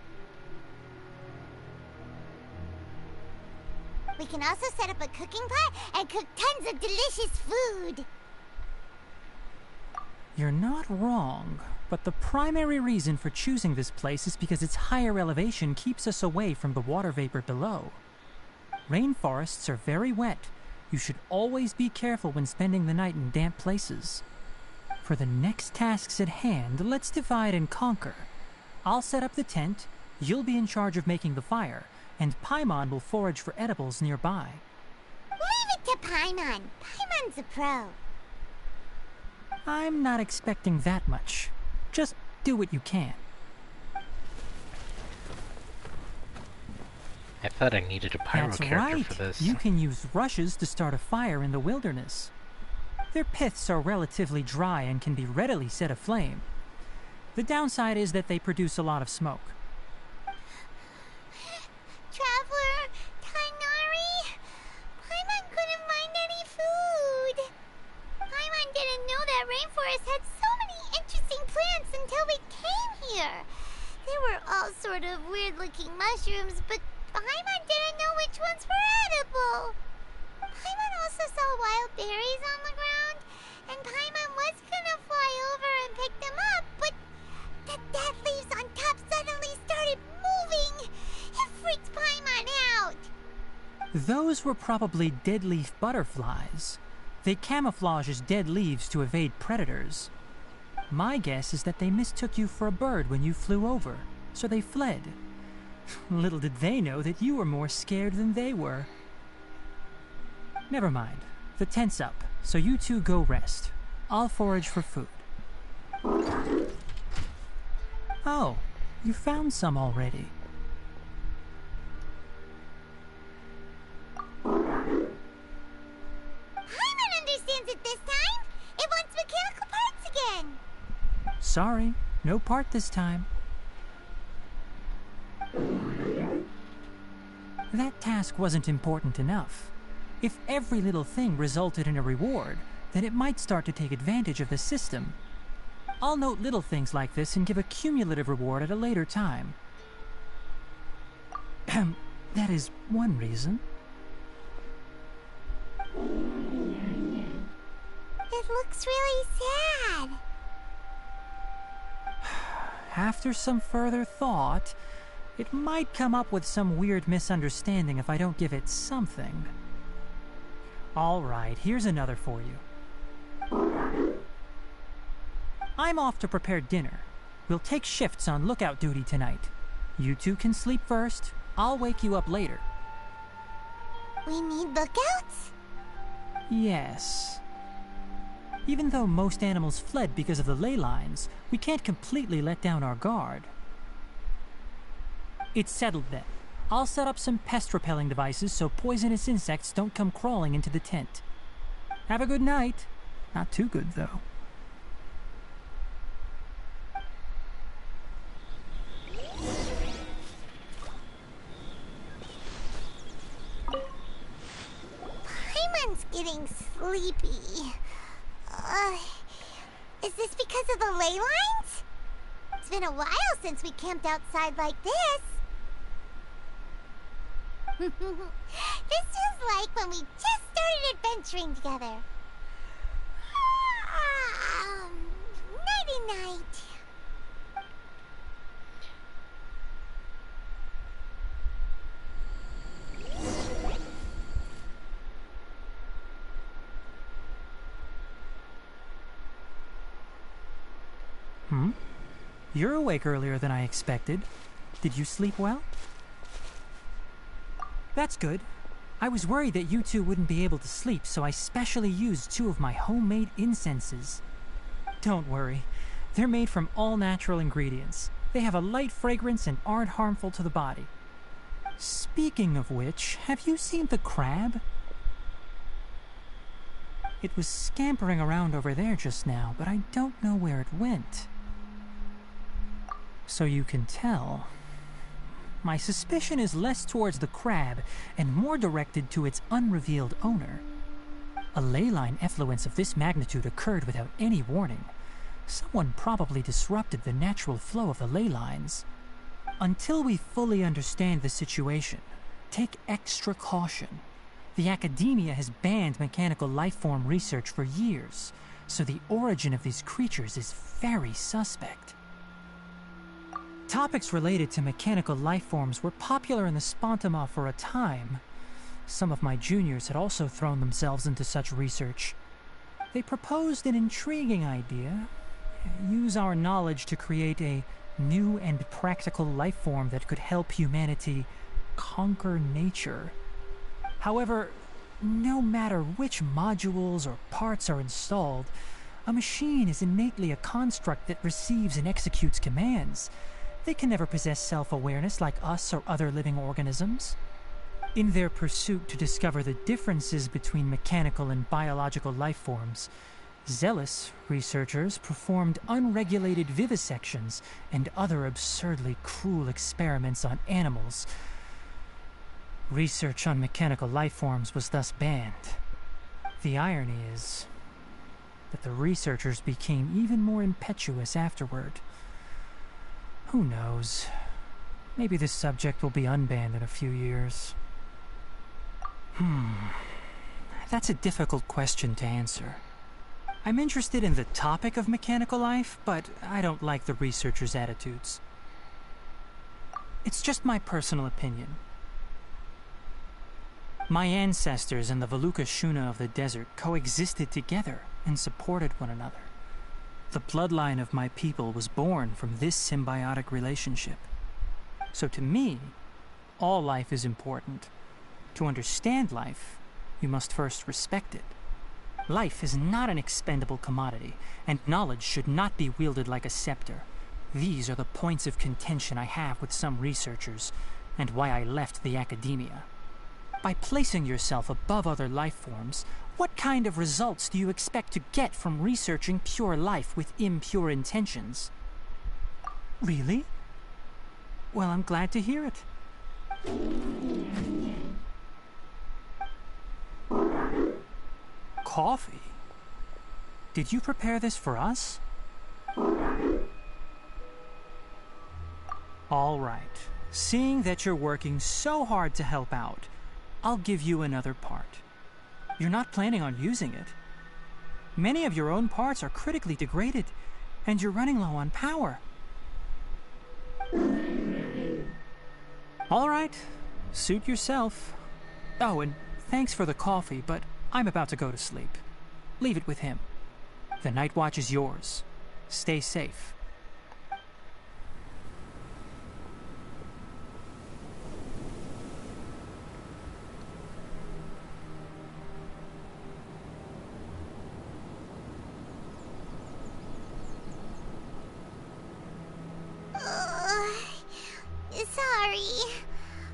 We can also set up a cooking pot and cook tons of delicious food. You're not wrong, but the primary reason for choosing this place is because its higher elevation keeps us away from the water vapor below. Rainforests are very wet. You should always be careful when spending the night in damp places. For the next tasks at hand, let's divide and conquer. I'll set up the tent, you'll be in charge of making the fire, and Paimon will forage for edibles nearby. Leave it to Paimon. Paimon's a pro. I'm not expecting that much. Just do what you can. I thought I needed a pyro That's character right. for this. You can use rushes to start a fire in the wilderness. Their piths are relatively dry and can be readily set aflame. The downside is that they produce a lot of smoke. Traveler, Tighnari, Paimon couldn't find any food. Paimon didn't know that rainforest had so many interesting plants until we came here. They were all sort of weird-looking mushrooms, but Paimon didn't know which ones were edible. Paimon also saw wild berries on the ground, and Paimon was gonna fly over and pick them up, but the dead leaves on top suddenly started moving. It freaked Paimon out. Those were probably dead leaf butterflies. They camouflage as dead leaves to evade predators. My guess is that they mistook you for a bird when you flew over, so they fled. Little did they know that you were more scared than they were. Never mind. The tent's up, so you two go rest. I'll forage for food. Oh, you found some already. Paimon understands it this time. It wants mechanical parts again. Sorry, no part this time. That task wasn't important enough. If every little thing resulted in a reward, then it might start to take advantage of the system. I'll note little things like this and give a cumulative reward at a later time. That is one reason. It looks really sad. After some further thought, it might come up with some weird misunderstanding if I don't give it something. All right, here's another for you. I'm off to prepare dinner. We'll take shifts on lookout duty tonight. You two can sleep first. I'll wake you up later. We need lookouts? Yes. Even though most animals fled because of the ley lines, we can't completely let down our guard. It's settled then. I'll set up some pest-repelling devices so poisonous insects don't come crawling into the tent. Have a good night. Not too good, though. Paimon's getting sleepy. Is this because of the ley lines? It's been a while since we camped outside like this. This feels like when we just started adventuring together. Nighty-night. You're awake earlier than I expected. Did you sleep well? That's good. I was worried that you two wouldn't be able to sleep, so I specially used 2 of my homemade incenses. Don't worry. They're made from all natural ingredients. They have a light fragrance and aren't harmful to the body. Speaking of which, have you seen the crab? It was scampering around over there just now, but I don't know where it went. So you can tell. My suspicion is less towards the crab and more directed to its unrevealed owner. A ley line effluence of this magnitude occurred without any warning. Someone probably disrupted the natural flow of the ley lines. Until we fully understand the situation, take extra caution. The academia has banned mechanical lifeform research for years, so the origin of these creatures is very suspect. Topics related to mechanical lifeforms were popular in the Spontama for a time. Some of my juniors had also thrown themselves into such research. They proposed an intriguing idea. Use our knowledge to create a new and practical life form that could help humanity conquer nature. However, no matter which modules or parts are installed, a machine is innately a construct that receives and executes commands. They can never possess self-awareness like us or other living organisms. In their pursuit to discover the differences between mechanical and biological life forms, zealous researchers performed unregulated vivisections and other absurdly cruel experiments on animals. Research on mechanical life forms was thus banned. The irony is that the researchers became even more impetuous afterward. Who knows? Maybe this subject will be unbanned in a few years. That's a difficult question to answer. I'm interested in the topic of mechanical life, but I don't like the researchers' attitudes. It's just my personal opinion. My ancestors and the Valuka Shuna of the desert coexisted together and supported one another. The bloodline of my people was born from this symbiotic relationship. So to me, all life is important. To understand life, you must first respect it. Life is not an expendable commodity, and knowledge should not be wielded like a scepter. These are the points of contention I have with some researchers, and why I left the academia. By placing yourself above other life forms, what kind of results do you expect to get from researching pure life with impure intentions? Really? Well, I'm glad to hear it. Coffee? Did you prepare this for us? All right. Seeing that you're working so hard to help out, I'll give you another part. You're not planning on using it. Many of your own parts are critically degraded, and you're running low on power. All right. Suit yourself. Oh, and thanks for the coffee, but I'm about to go to sleep. Leave it with him. The night watch is yours. Stay safe. Sorry.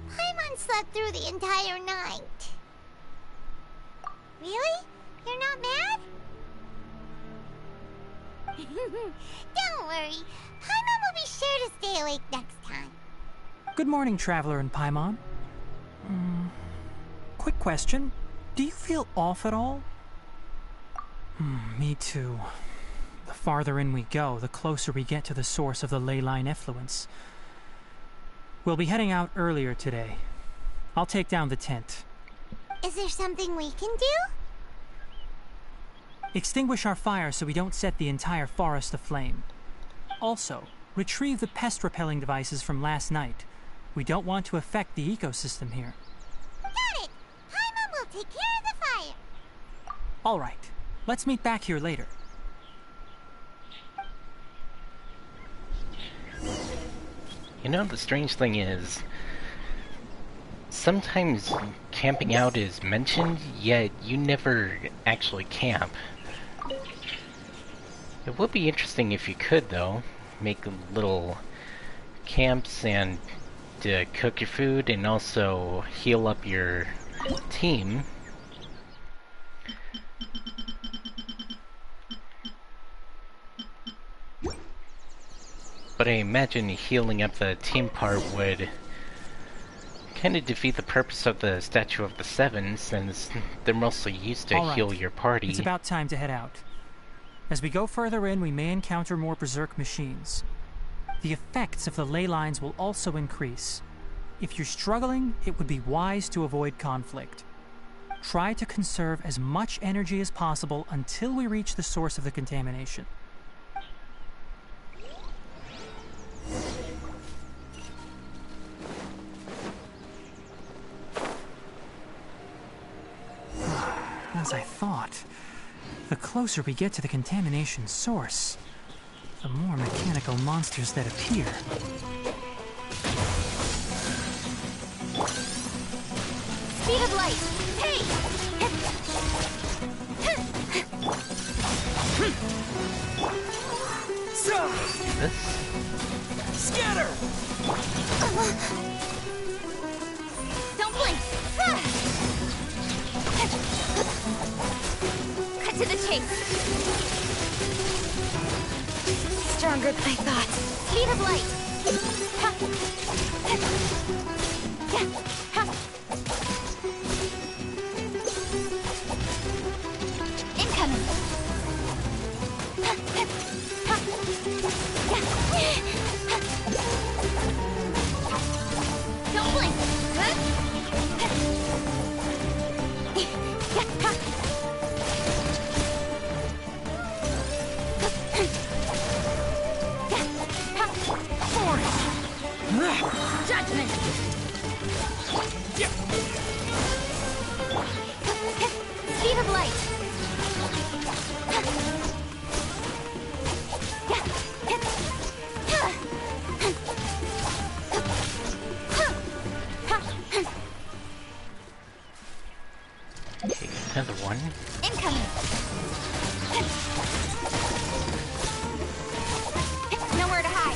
Paimon slept through the entire night. Really? You're not mad? Don't worry. Paimon will be sure to stay awake next time. Good morning, Traveler and Paimon. Quick question. Do you feel off at all? Me too. The farther in we go, the closer we get to the source of the ley line effluence. We'll be heading out earlier today. I'll take down the tent. Is there something we can do? Extinguish our fire so we don't set the entire forest aflame. Also, retrieve the pest-repelling devices from last night. We don't want to affect the ecosystem here. Got it! Paimon will take care of the fire. All right. Let's meet back here later. You know, the strange thing is, sometimes camping out is mentioned, yet you never actually camp. It would be interesting if you could, though. Make little camps and cook your food and also heal up your team. But I imagine healing up the team part would kind of defeat the purpose of the Statue of the Seven, since they're mostly used to heal your party. It's about time to head out. As we go further in, we may encounter more berserk machines. The effects of the ley lines will also increase. If you're struggling, it would be wise to avoid conflict. Try to conserve as much energy as possible until we reach the source of the contamination. As I thought, the closer we get to the contamination source, the more mechanical monsters that appear. Speed of light! Hey! This? Scatter! Don't blink! Cut to the chase! Stronger than I thought. Speed of light! Incoming! Don't blink! Judgment! Speed of light! Okay, another one. Incoming! Nowhere to hide!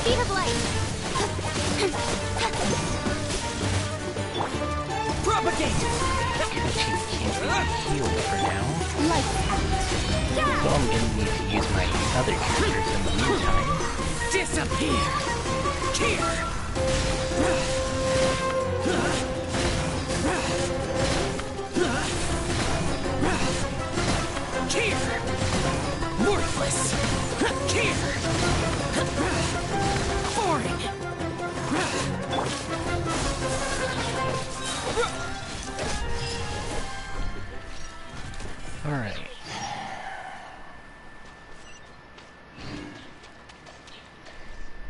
Speed of light! Propagate! Can't be healed for now. Lights out! So I'm gonna need to use my other characters in the meantime. Disappear! Here! Here! Worthless! Here! Boring! Alright.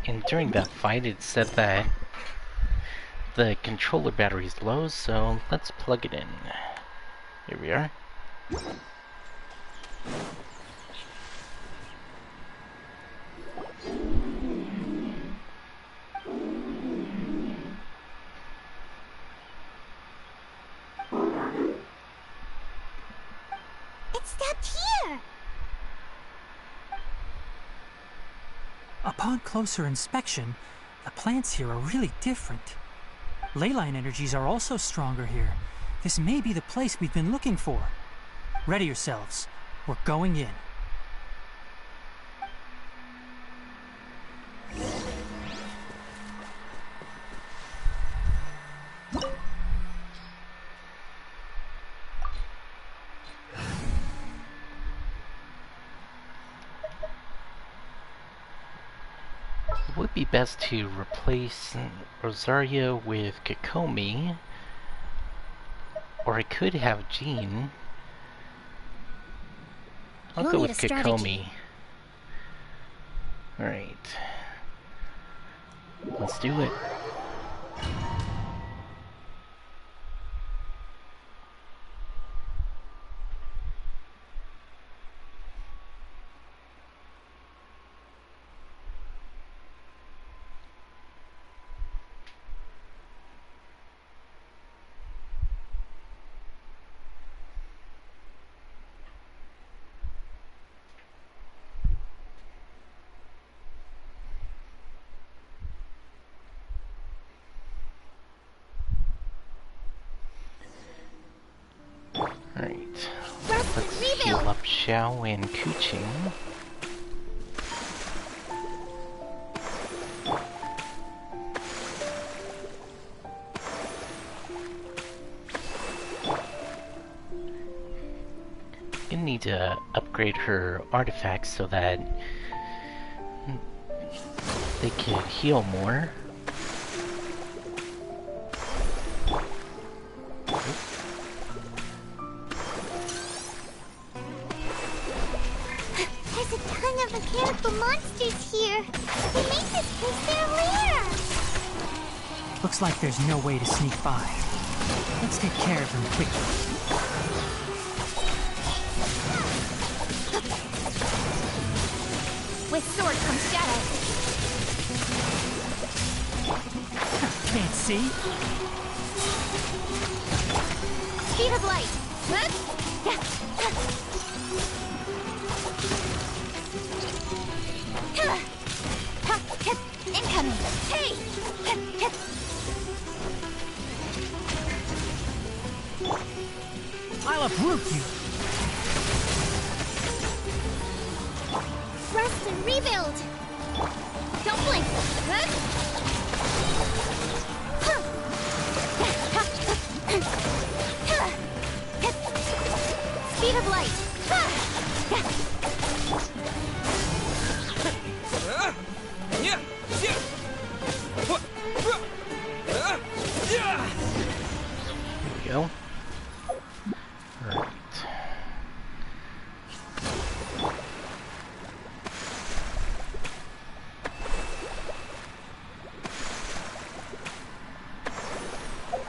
And during that fight, it said that the controller battery is low, so let's plug it in. Here we are. It stopped here! Upon closer inspection, the plants here are really different. Leyline energies are also stronger here. This may be the place we've been looking for. Ready yourselves. We're going in. It would be best to replace Rosario with Kokomi, or I could have Jean. I'll We'll go need with a strategy. Kokomi. Alright. Let's do it. Alright. Let's heal up Xiao and Kuching. Gonna need to upgrade her artifacts so that they can heal more. There's a ton of mechanical monsters here. They make this place their lair. Looks like there's no way to sneak by. Let's take care of them quickly. see? Speed of light. Incoming. Hey! I'll uproot you. Rest and rebuild. Don't blink. Speed of light. Here we go. Right.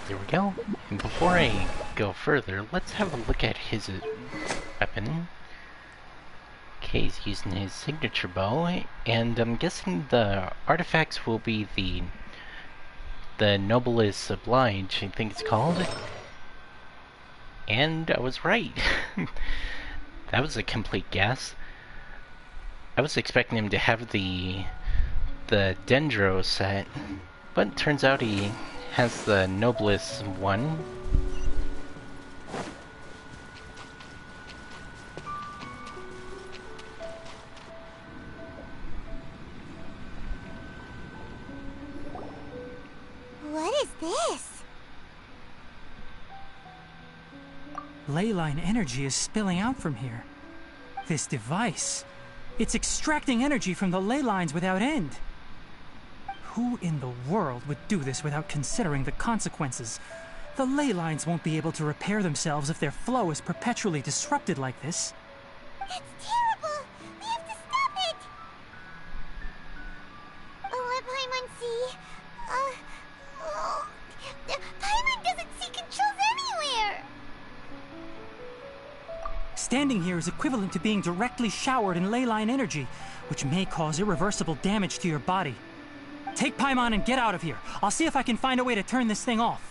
There we go. And before I go further, let's have a look at his weapon. Okay, he's using his signature bow, and I'm guessing the artifacts will be the Nobilis Oblige, I think it's called. And I was right. That was a complete guess. I was expecting him to have the Dendro set, but it turns out he has the Nobilis one. What is this? Leyline energy is spilling out from here. This device, it's extracting energy from the ley lines without end. Who in the world would do this without considering the consequences? The ley lines won't be able to repair themselves if their flow is perpetually disrupted like this. It's terrible! We have to stop it! Let Paimon see. Paimon doesn't see controls anywhere! Standing here is equivalent to being directly showered in leyline energy, which may cause irreversible damage to your body. Take Paimon and get out of here. I'll see if I can find a way to turn this thing off.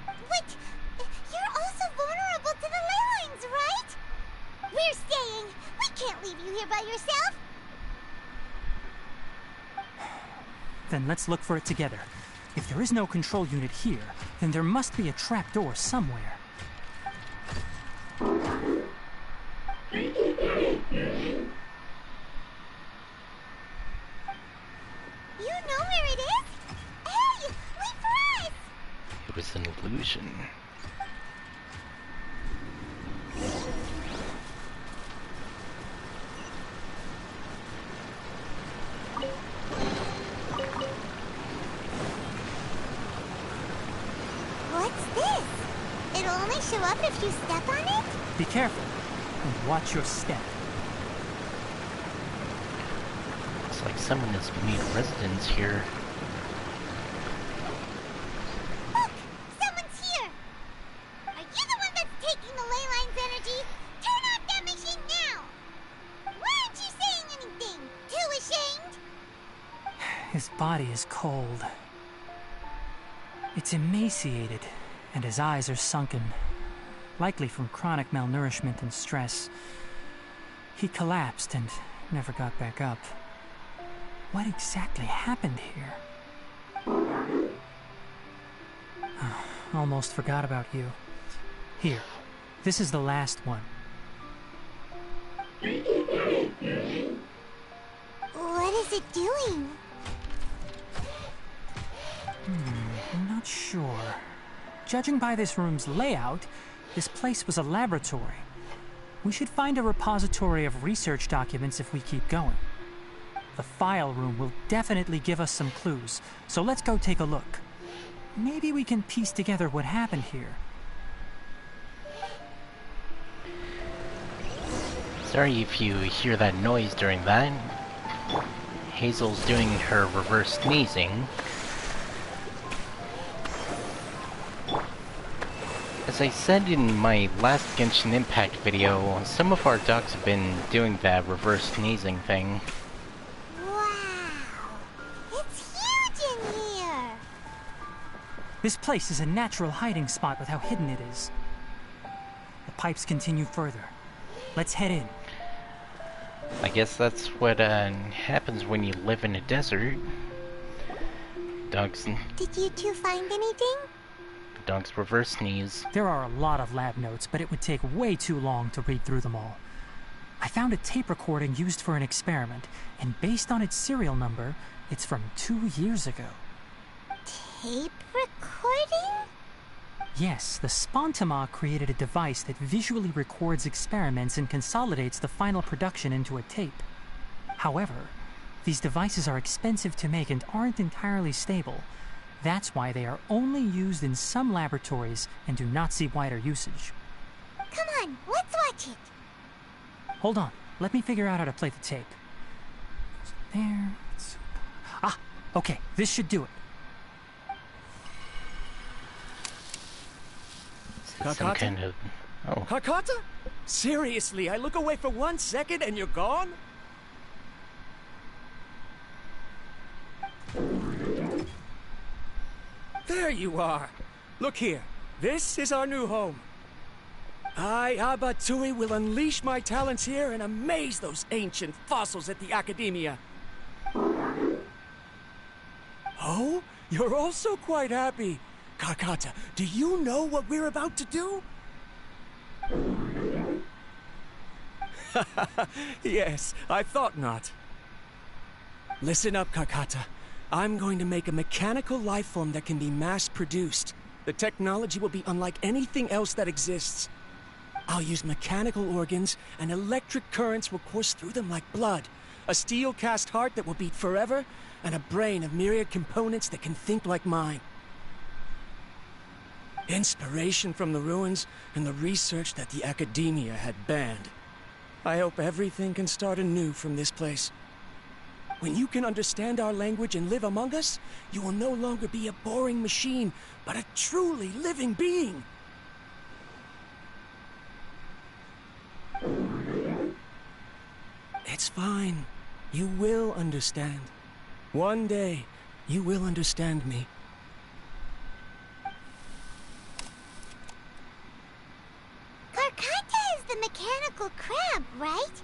But you're also vulnerable to the ley lines, right? We're staying. We can't leave you here by yourself. Then let's look for it together. If there is no control unit here, then there must be a trapdoor somewhere. You know where it is? Hey, wait for us! It was an illusion. What's this? It'll only show up if you step on it? Be careful, and watch your step. Looks like someone has made residence here. Look! Someone's here! Are you the one that's taking the ley line's energy? Turn off that machine now! Why aren't you saying anything? Too ashamed? His body is cold. It's emaciated, and his eyes are sunken, likely from chronic malnourishment and stress. He collapsed and never got back up. What exactly happened here? Almost forgot about you. Here, this is the last one. What is it doing? I'm not sure. Judging by this room's layout, this place was a laboratory. We should find a repository of research documents if we keep going. The file room will definitely give us some clues, so let's go take a look. Maybe we can piece together what happened here. Sorry if you hear that noise during that. Hazel's doing her reverse sneezing. As I said in my last Genshin Impact video, some of our dogs have been doing that reverse sneezing thing. Wow! It's huge in here! This place is a natural hiding spot with how hidden it is. The pipes continue further. Let's head in. I guess that's what happens when you live in a desert. Dog's Did you two find anything? dog's reverse sneeze. There are a lot of lab notes, but it would take way too long to read through them all. I found a tape recording used for an experiment, and based on its serial number, it's from 2 years ago. Tape recording? Yes, the Spontama created a device that visually records experiments and consolidates the final production into a tape. However, these devices are expensive to make and aren't entirely stable. That's why they are only used in some laboratories and do not see wider usage. Come on, let's watch it. Hold on, let me figure out how to play the tape. There. Ah, okay, this should do it. Some kind of... Oh. Hakata? Seriously, I look away for 1 second and you're gone? There you are. Look here. This is our new home. I, Abatui, will unleash my talents here and amaze those ancient fossils at the Academia. Oh? You're also quite happy. Kakata, do you know what we're about to do? Yes, I thought not. Listen up, Kakata. I'm going to make a mechanical life form that can be mass-produced. The technology will be unlike anything else that exists. I'll use mechanical organs, and electric currents will course through them like blood. A steel-cast heart that will beat forever, and a brain of myriad components that can think like mine. Inspiration from the ruins and the research that the Academia had banned. I hope everything can start anew from this place. When you can understand our language and live among us, you will no longer be a boring machine, but a truly living being. It's fine. You will understand. One day, you will understand me. Karkata is the mechanical crab, right?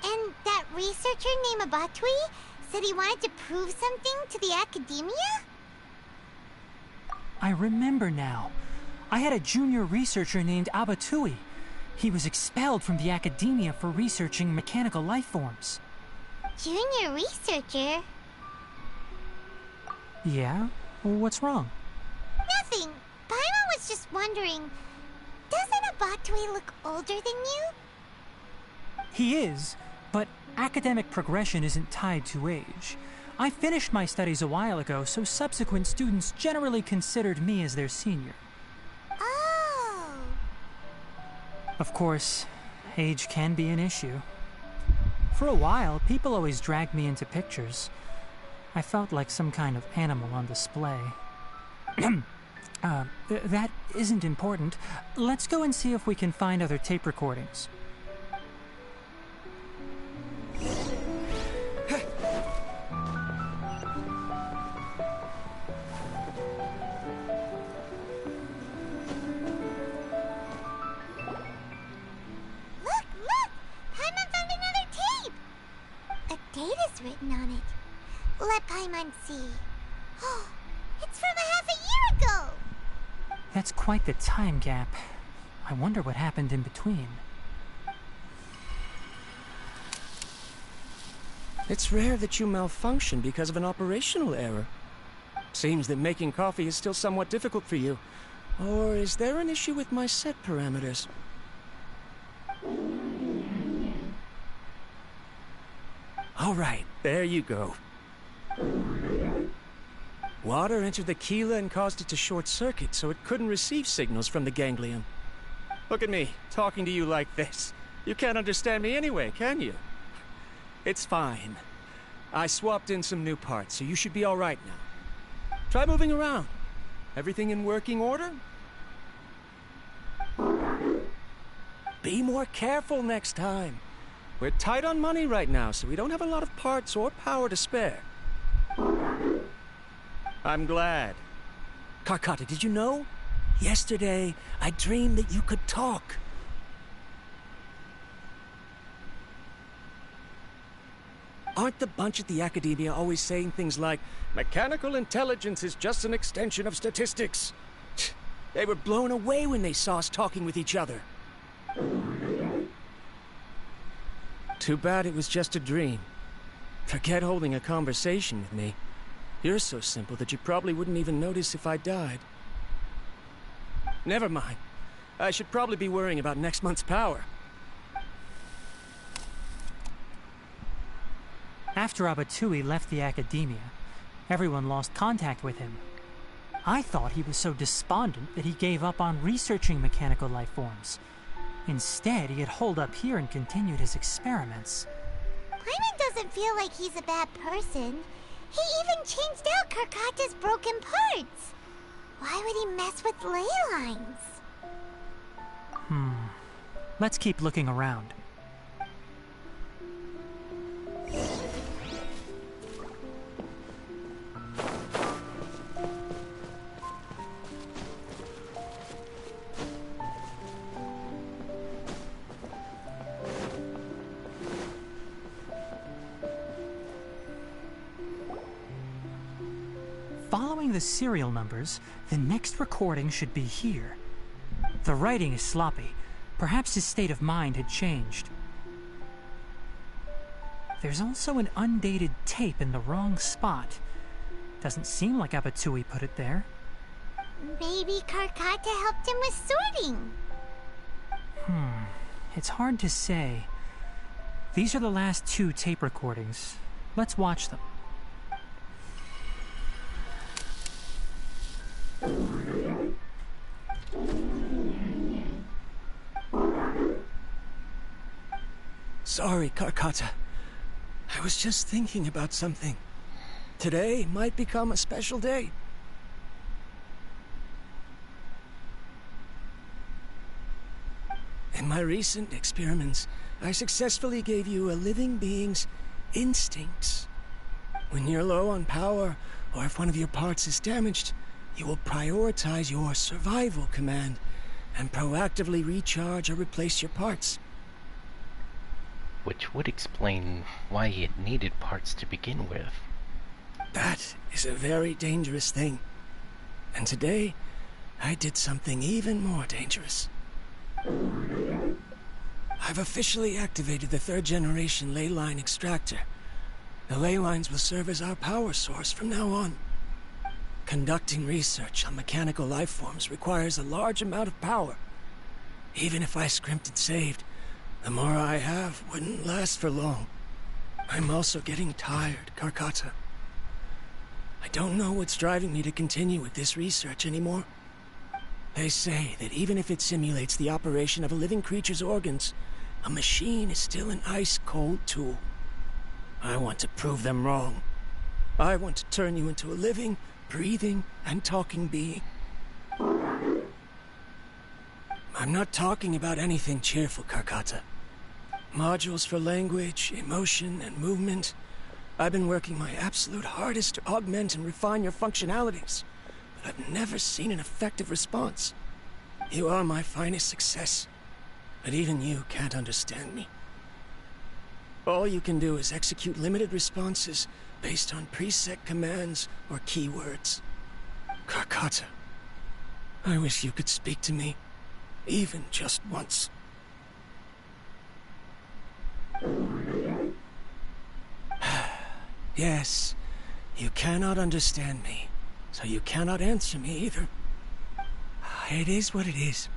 And that researcher named Abatui said he wanted to prove something to the Academia? I remember now. I had a junior researcher named Abatui. He was expelled from the Academia for researching mechanical life forms. Junior researcher? Yeah? Well, what's wrong? Nothing. Paimon was just wondering, doesn't Abatui look older than you? He is, but academic progression isn't tied to age. I finished my studies a while ago, so subsequent students generally considered me as their senior. Oh. Of course, age can be an issue. For a while, people always dragged me into pictures. I felt like some kind of animal on display. That isn't important. Let's go and see if we can find other tape recordings. Written on it. Let Paimon see. Oh, it's from a half a year ago! That's quite the time gap. I wonder what happened in between. It's rare that you malfunction because of an operational error. Seems that making coffee is still somewhat difficult for you. Or is there an issue with my set parameters? All right, there you go. Water entered the chela and caused it to short-circuit, so it couldn't receive signals from the ganglion. Look at me, talking to you like this. You can't understand me anyway, can you? It's fine. I swapped in some new parts, so you should be all right now. Try moving around. Everything in working order? Be more careful next time. We're tight on money right now, so we don't have a lot of parts or power to spare. I'm glad. Karkata, did you know? Yesterday, I dreamed that you could talk. Aren't the bunch at the Academia always saying things like, mechanical intelligence is just an extension of statistics? They were blown away when they saw us talking with each other. Too bad it was just a dream. Forget holding a conversation with me. You're so simple that you probably wouldn't even notice if I died. Never mind. I should probably be worrying about next month's power. After Abatui left the Academia, everyone lost contact with him. I thought he was so despondent that he gave up on researching mechanical life forms. Instead, he had holed up here and continued his experiments. Paimon doesn't feel like he's a bad person. He even changed out Karkata's broken parts. Why would he mess with ley lines? Let's keep looking around. Following the serial numbers, the next recording should be here. The writing is sloppy. Perhaps his state of mind had changed. There's also an undated tape in the wrong spot. Doesn't seem like Abatui put it there. Maybe Karkata helped him with sorting. It's hard to say. These are the last 2 tape recordings. Let's watch them. Sorry, Karkata. I was just thinking about something. Today might become a special day. In my recent experiments, I successfully gave you a living being's instincts. When you're low on power, or if one of your parts is damaged, you will prioritize your survival command and proactively recharge or replace your parts. Which would explain why it needed parts to begin with. That is a very dangerous thing. And today, I did something even more dangerous. I've officially activated the 3rd generation ley line extractor. The ley lines will serve as our power source from now on. Conducting research on mechanical life forms requires a large amount of power. Even if I scrimped and saved, the more I have wouldn't last for long. I'm also getting tired, Karkata. I don't know what's driving me to continue with this research anymore. They say that even if it simulates the operation of a living creature's organs, a machine is still an ice-cold tool. I want to prove them wrong. I want to turn you into a living, breathing, and talking being. I'm not talking about anything cheerful, Karkata. Modules for language, emotion, and movement. I've been working my absolute hardest to augment and refine your functionalities, but I've never seen an effective response. You are my finest success, but even you can't understand me. All you can do is execute limited responses based on preset commands or keywords. Karkata, I wish you could speak to me, even just once. Yes, you cannot understand me, so you cannot answer me either. It is what it is.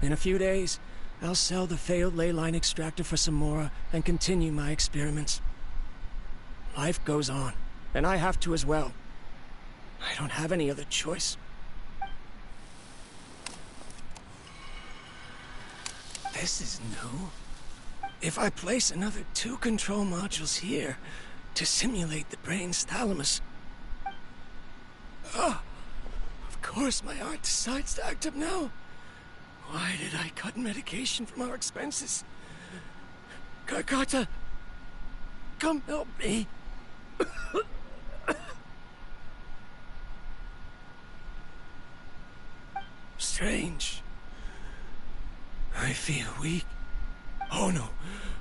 In a few days, I'll sell the failed ley line extractor for some more and continue my experiments. Life goes on, and I have to as well. I don't have any other choice. This is new. If I place another 2 control modules here to simulate the brain's thalamus... Oh, of course my heart decides to act up now. Why did I cut medication from our expenses? Karkata, come help me. Strange. I feel weak. Oh no,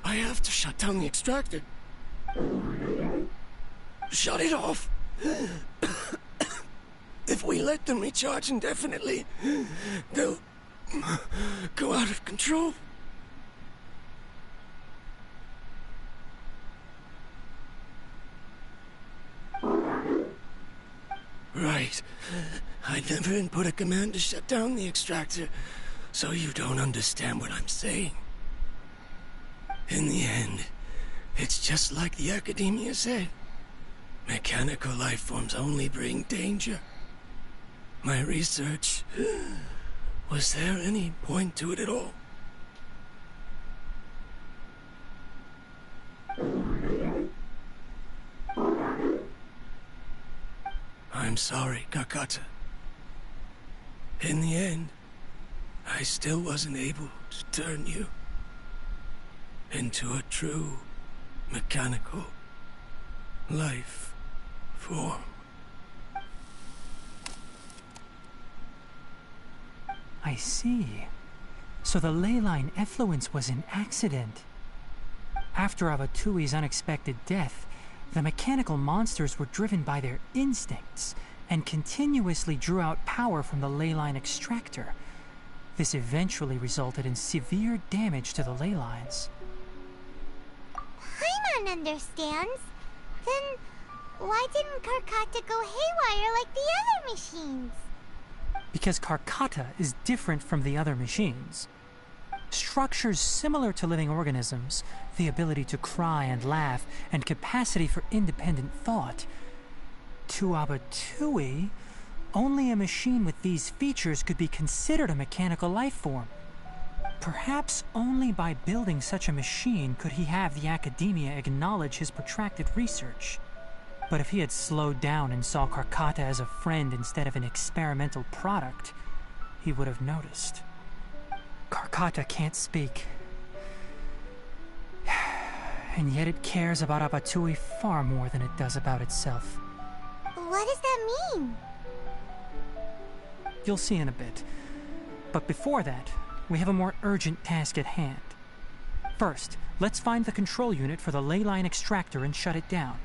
I have to shut down the extractor. Shut it off. If we let them recharge indefinitely, they'll go out of control. Right. I never input a command to shut down the extractor, so you don't understand what I'm saying. In the end, it's just like the Academia said. Mechanical life forms only bring danger. My research... Was there any point to it at all? I'm sorry, Kakata. In the end, I still wasn't able to turn you into a true mechanical life form. I see. So the ley line effluence was an accident. After Abatui's unexpected death, the mechanical monsters were driven by their instincts and continuously drew out power from the ley line extractor. This eventually resulted in severe damage to the ley lines. Paimon understands. Then why didn't Karkata go haywire like the other machines? Because Karkata is different from the other machines. Structures similar to living organisms, the ability to cry and laugh, and capacity for independent thought. To Abatui, only a machine with these features could be considered a mechanical life form. Perhaps only by building such a machine could he have the Academia acknowledge his protracted research. But if he had slowed down and saw Karkata as a friend instead of an experimental product, he would have noticed. Karkata can't speak. And yet it cares about Abatui far more than it does about itself. What does that mean? You'll see in a bit. But before that, we have a more urgent task at hand. First, let's find the control unit for the ley line extractor and shut it down.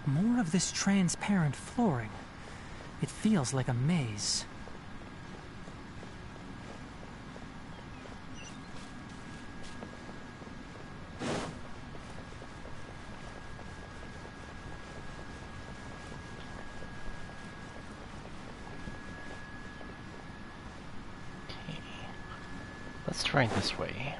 More of this transparent flooring. It feels like a maze. Okay. Let's try this way.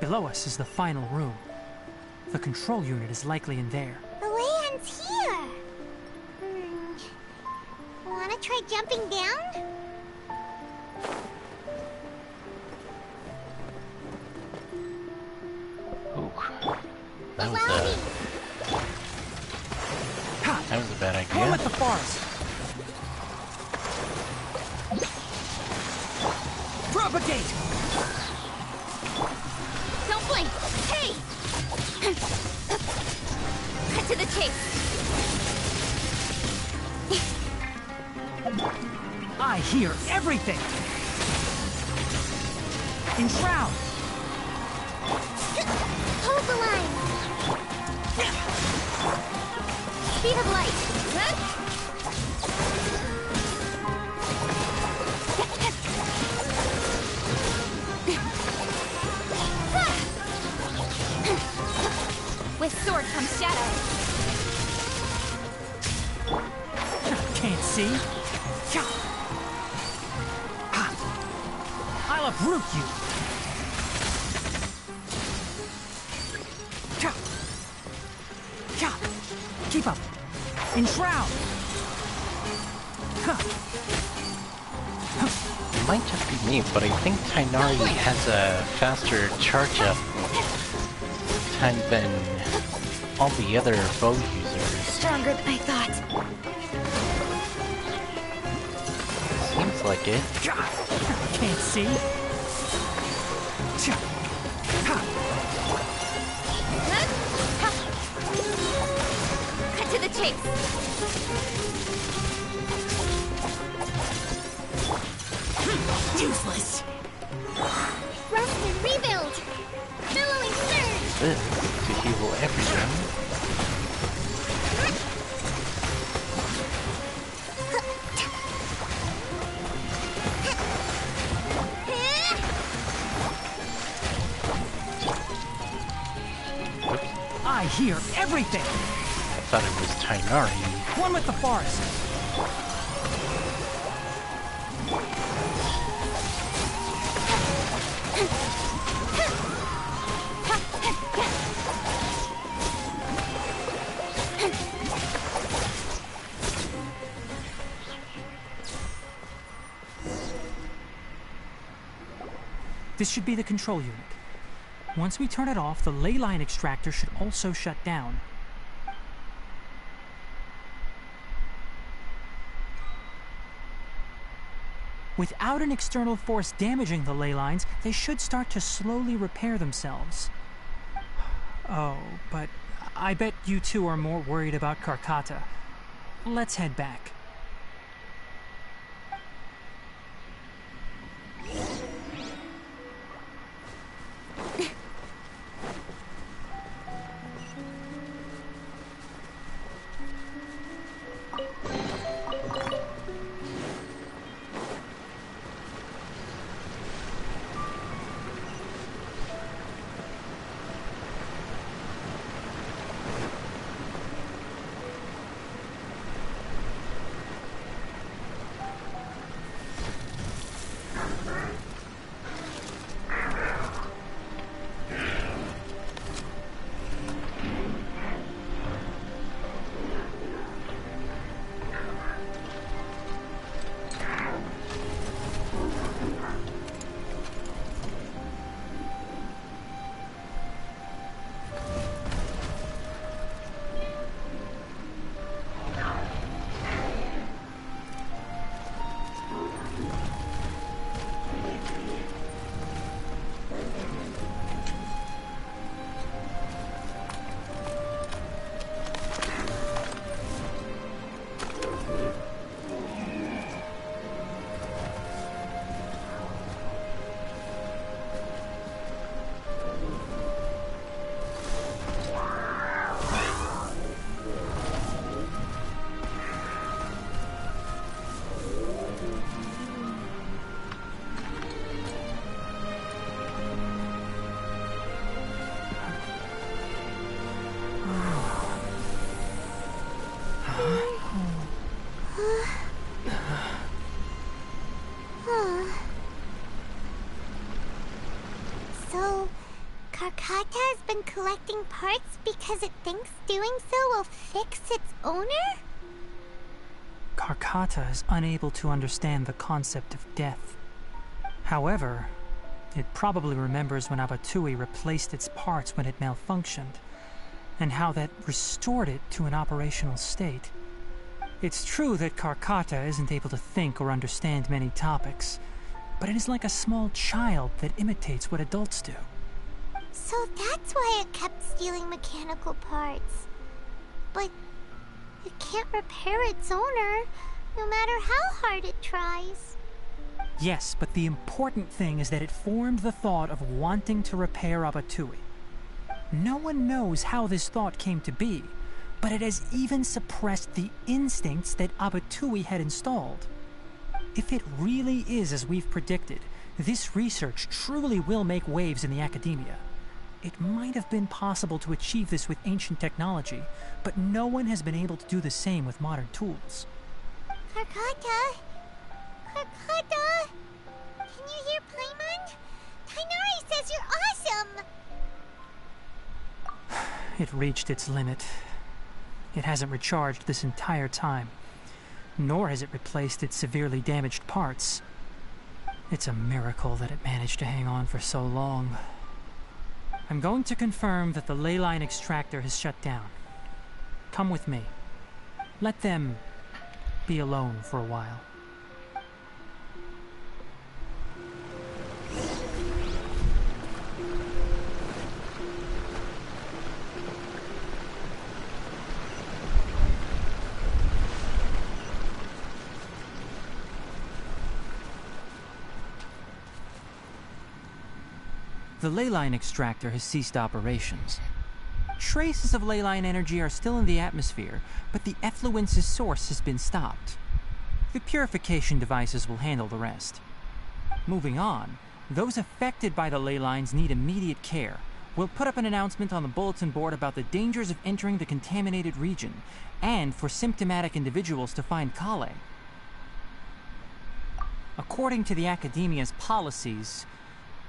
Below us is the final room. The control unit is likely in there. The way ends here. Wanna try jumping down? Ooh. That was a bad idea. Come with the forest. Propagate! Don't blink! Hey! Cut to the chase! I hear everything! Enshroud! Hold the line! Speed of light! With sword comes shadow. Can't see? I'll uproot you! Keep up! Enshroud! It might just be me, but I think Tighnari has a faster charge-up time than all the other bow users. Stronger than I thought. Seems like it. Can't see. Cut to the chase. Useless. Rest and rebuild. Billowing surge. This to heal everything. I hear everything! I thought it was Tighnari. One with the forest. This should be the control unit. Once we turn it off, the ley line extractor should also shut down. Without an external force damaging the ley lines, they should start to slowly repair themselves. Oh, but I bet you two are more worried about Karkata. Let's head back. So, Karkata has been collecting parts because it thinks doing so will fix its owner? Karkata is unable to understand the concept of death. However, it probably remembers when Abatui replaced its parts when it malfunctioned, and how that restored it to an operational state. It's true that Karkata isn't able to think or understand many topics, but it is like a small child that imitates what adults do. So that's why it kept stealing mechanical parts. But it can't repair its owner, no matter how hard it tries. Yes, but the important thing is that it formed the thought of wanting to repair Abatui. No one knows how this thought came to be, but it has even suppressed the instincts that Abatui had installed. If it really is as we've predicted, this research truly will make waves in the academia. It might have been possible to achieve this with ancient technology, but no one has been able to do the same with modern tools. Karkata? Karkata? Can you hear Paimon? It reached its limit. It hasn't recharged this entire time, nor has it replaced its severely damaged parts. It's a miracle that it managed to hang on for so long. I'm going to confirm that the ley line extractor has shut down. Come with me. Let them be alone for a while. The ley line extractor has ceased operations. Traces of ley line energy are still in the atmosphere, but the effluence's source has been stopped. The purification devices will handle the rest. Moving on, those affected by the ley lines need immediate care. We'll put up an announcement on the bulletin board about the dangers of entering the contaminated region, and for symptomatic individuals to find Kale. According to the Academia's policies,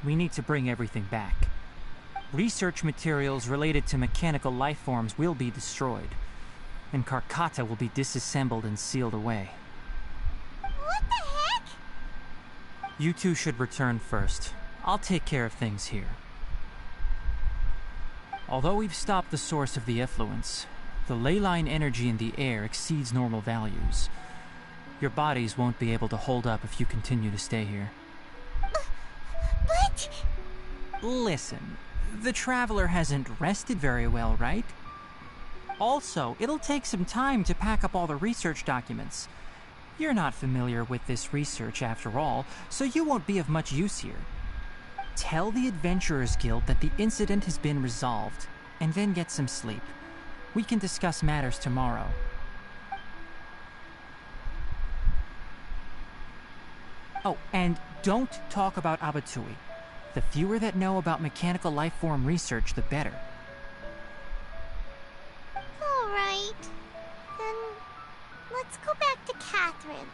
we need to bring everything back. Research materials related to mechanical life forms will be destroyed, and Karkata will be disassembled and sealed away. What the heck? You two should return first. I'll take care of things here. Although we've stopped the source of the effluence, the ley line energy in the air exceeds normal values. Your bodies won't be able to hold up if you continue to stay here. But... Listen, the Traveler hasn't rested very well, right? Also, it'll take some time to pack up all the research documents. You're not familiar with this research after all, so you won't be of much use here. Tell the Adventurers Guild that the incident has been resolved, and then get some sleep. We can discuss matters tomorrow. Oh, and don't talk about Abatui. The fewer that know about mechanical life form research, the better. All right. Then let's go back to Catherine.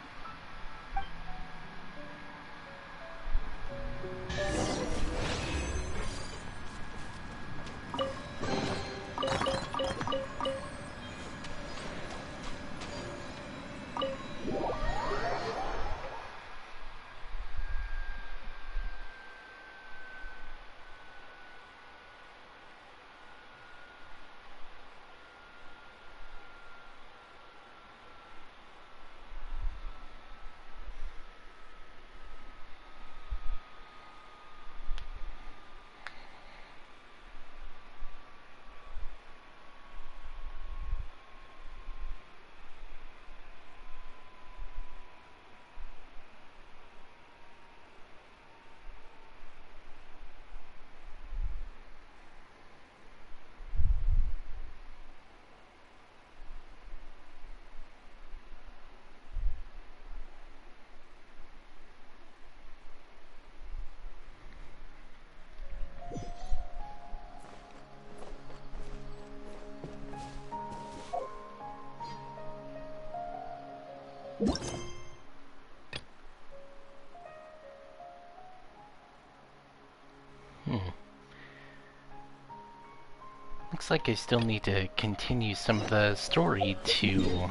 Looks like I still need to continue some of the story to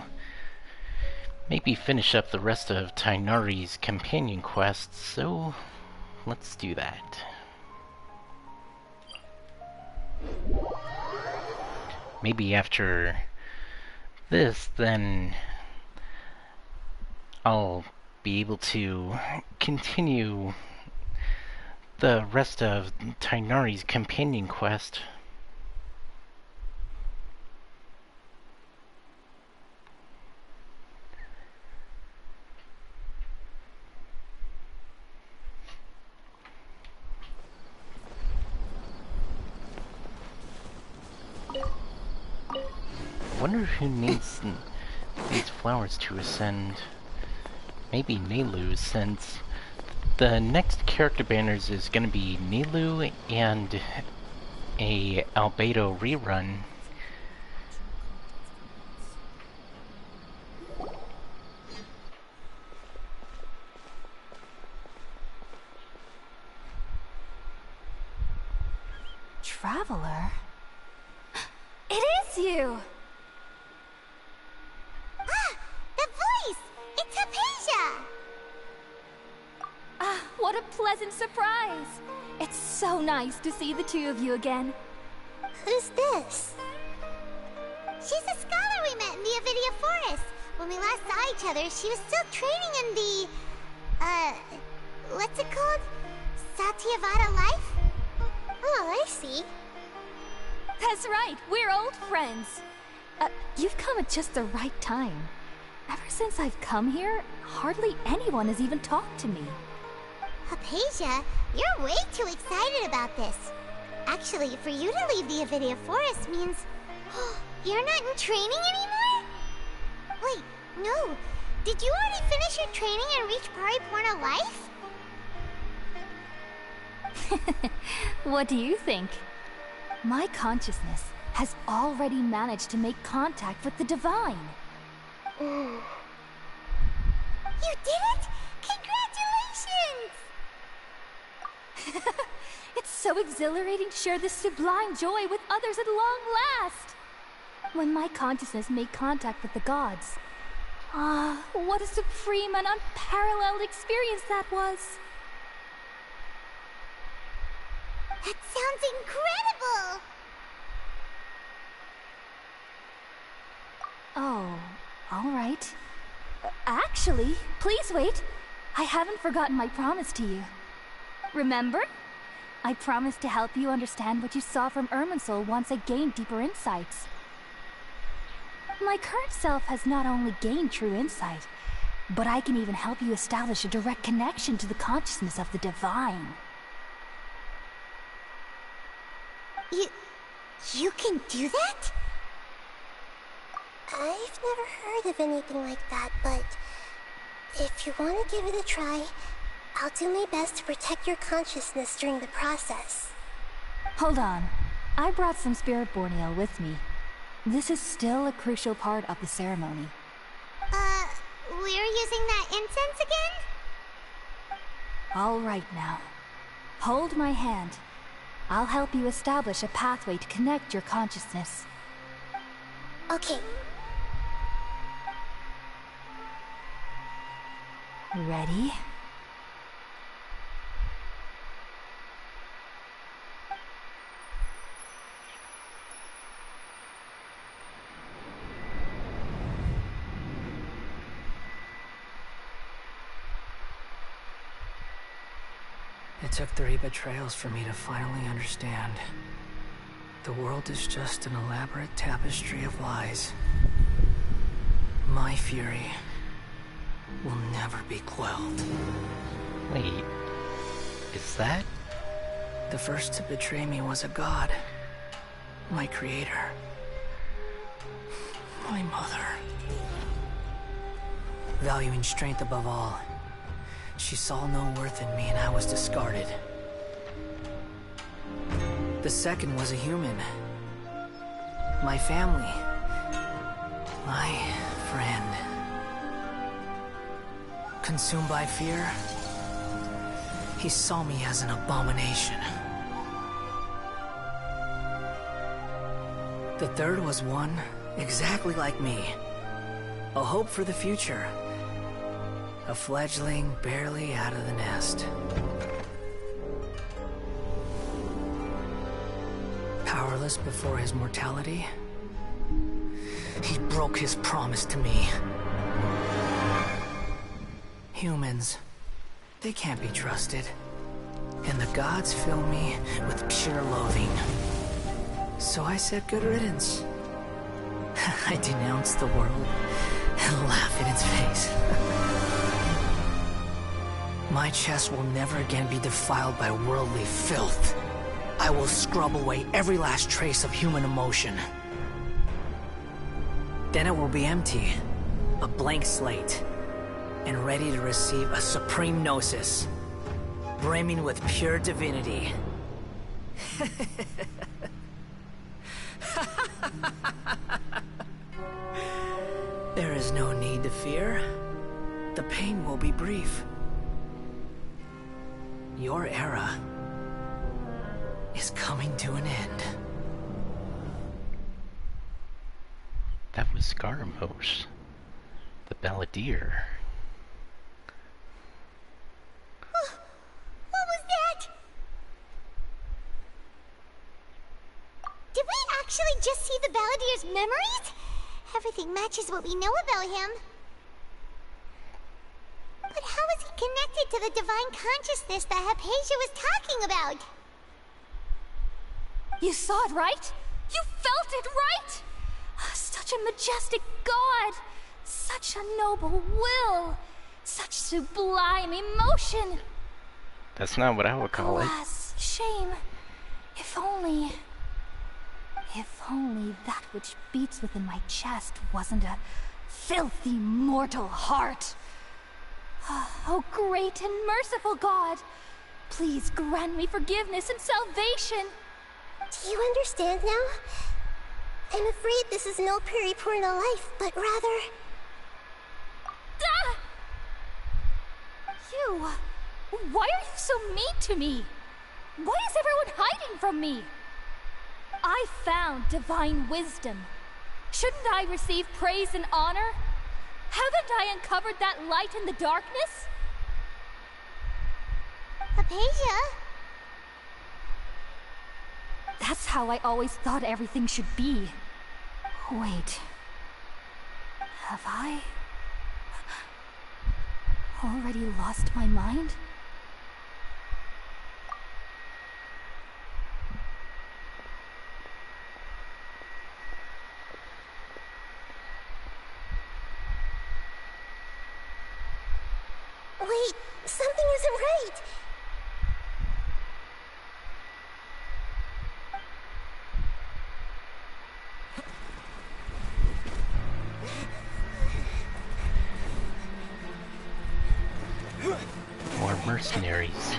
maybe finish up the rest of Tighnari's companion quests, so let's do that. Maybe after this, then I'll be able to continue the rest of Tighnari's companion quest. Wonder who needs these flowers to ascend. Maybe Nelu, since the next character banners is gonna be Nelu and a Albedo rerun. Traveler? it's you! Ah! The voice! It's Hypatia! Ah, what a pleasant surprise! It's so nice to see the two of you again. Who's this? She's a scholar we met in the Avidia Forest. When we last saw each other, she was still training in the... what's it called? Satyavada life? Oh, I see. That's right, we're old friends. You've come at just the right time. Ever since I've come here, hardly anyone has even talked to me. Hypatia, you're way too excited about this. Actually, for you to leave the Avidia Forest means... you're not in training anymore? Wait, no. Did you already finish your training and reach Pariporna life? What do you think? My consciousness has already managed to make contact with the divine. You did it? Congratulations! It's so exhilarating to share this sublime joy with others at long last. When my consciousness made contact with the gods. Ah, what a supreme and unparalleled experience that was. That sounds incredible! Oh, all right. Actually, please wait. I haven't forgotten my promise to you. Remember? I promised to help you understand what you saw from Irminsul once I gained deeper insights. My current self has not only gained true insight, but I can even help you establish a direct connection to the consciousness of the divine. You can do that? I've never heard of anything like that, but if you want to give it a try, I'll do my best to protect your consciousness during the process. Hold on. I brought some spirit borneo with me. This is still a crucial part of the ceremony. We're using that incense again? All right now. Hold my hand. I'll help you establish a pathway to connect your consciousness. Okay. Ready? It took 3 betrayals for me to finally understand. The world is just an elaborate tapestry of lies. My fury will never be quelled. Wait, is that? The first to betray me was a god. My creator. My mother. Valuing strength above all, she saw no worth in me and I was discarded. The second was a human. My family. My friend. Consumed by fear, he saw me as an abomination. The third was one exactly like me. A hope for the future. A fledgling barely out of the nest. Powerless before his mortality, he broke his promise to me. Humans, they can't be trusted. And the gods fill me with pure loathing. So I said good riddance. I denounced the world and laugh in its face. My chest will never again be defiled by worldly filth. I will scrub away every last trace of human emotion. Then it will be empty, a blank slate, and ready to receive a supreme gnosis, brimming with pure divinity. There is no need to fear. The pain will be brief. Your era is coming to an end. Scaramouche. The Balladeer. What was that? Did we actually just see the Balladier's memories? Everything matches what we know about him. But how is he connected to the divine consciousness that Hypatia was talking about? You saw it, right? You felt it, right? Such a majestic god! Such a noble will! Such sublime emotion! That's not what I would call it. Alas, shame. If only that which beats within my chest wasn't a filthy mortal heart. Oh, great and merciful God! Please grant me forgiveness and salvation! Do you understand now? I'm afraid this is no Puripurna life, but rather... Ah! You... Why are you so mean to me? Why is everyone hiding from me? I found divine wisdom. Shouldn't I receive praise and honor? Haven't I uncovered that light in the darkness? Hypatia? That's how I always thought everything should be. Wait. Have I already lost my mind? Wait, something isn't right. More mercenaries.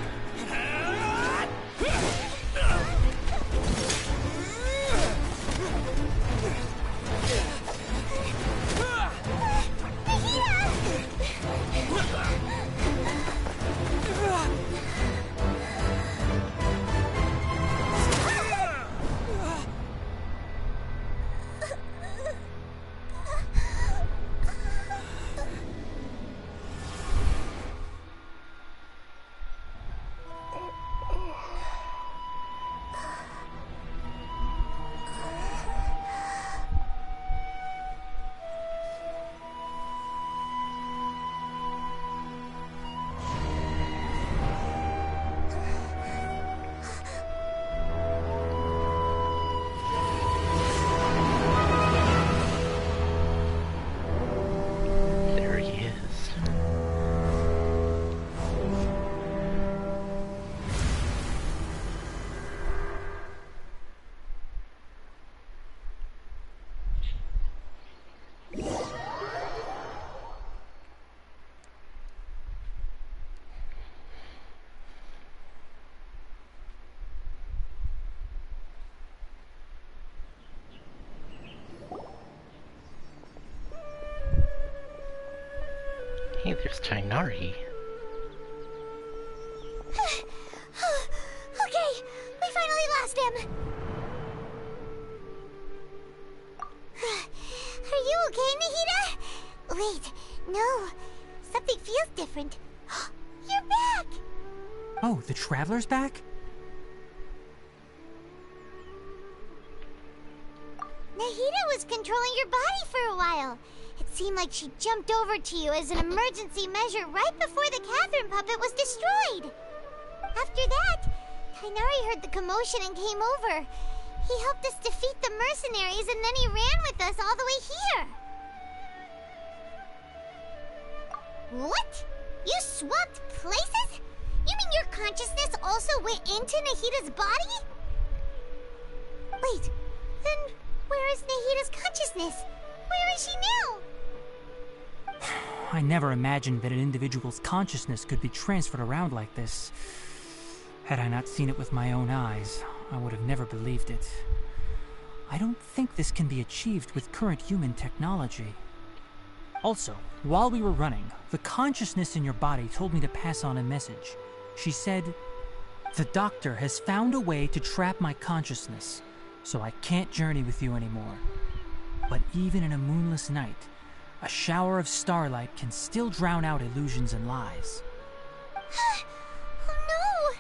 Hey, there's Tighnari. Okay, we finally lost him. Are you okay, Nahida? Wait, no. Something feels different. You're back! Oh, the Traveler's back? Nahida was controlling your body for a while. It seemed like she jumped over to you as an emergency measure right before the Catherine puppet was destroyed. After that, Tighnari heard the commotion and came over. He helped us defeat the mercenaries and then he ran with us all the way here. What? You swapped places? You mean your consciousness also went into Nahida's body? Wait, then where is Nahida's consciousness? Where is she now? I never imagined that an individual's consciousness could be transferred around like this. Had I not seen it with my own eyes, I would have never believed it. I don't think this can be achieved with current human technology. Also, while we were running, the consciousness in your body told me to pass on a message. She said, "The doctor has found a way to trap my consciousness, so I can't journey with you anymore. But even in a moonless night, a shower of starlight can still drown out illusions and lies. Oh no!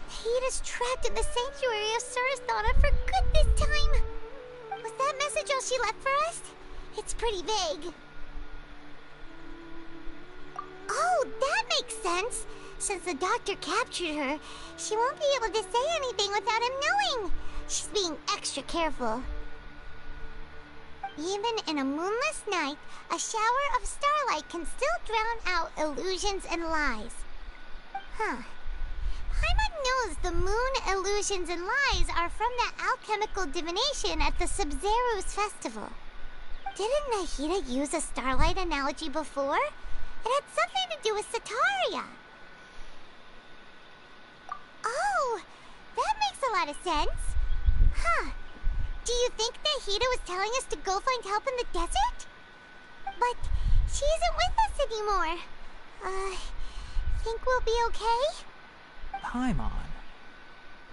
Hida's trapped in the sanctuary of Surasthana for good this time. Was that message all she left for us? It's pretty vague. Oh, that makes sense. Since the doctor captured her, she won't be able to say anything without him knowing. She's being extra careful. Even in a moonless night, a shower of starlight can still drown out illusions and lies. Huh. Paimon knows the moon illusions and lies are from the alchemical divination at the Sub-Zeru's festival. Didn't Nahida use a starlight analogy before? It had something to do with Sataria. Oh, that makes a lot of sense. Huh. Do you think Nahida was telling us to go find help in the desert? But she isn't with us anymore. Think we'll be okay? Paimon,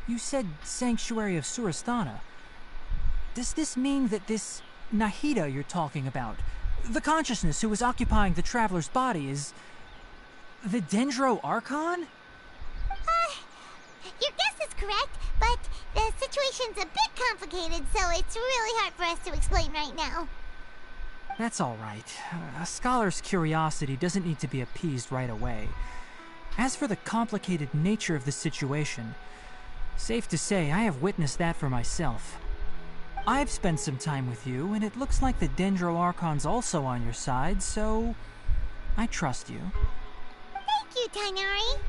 you said Sanctuary of Surasthana. Does this mean that this Nahida you're talking about, the consciousness who was occupying the traveler's body, is the Dendro Archon? Your guess is correct, but the situation's a bit complicated, so it's really hard for us to explain right now. That's all right. A scholar's curiosity doesn't need to be appeased right away. As for the complicated nature of the situation, safe to say I have witnessed that for myself. I've spent some time with you, and it looks like the Dendro Archon's also on your side, so I trust you. Thank you, Tighnari.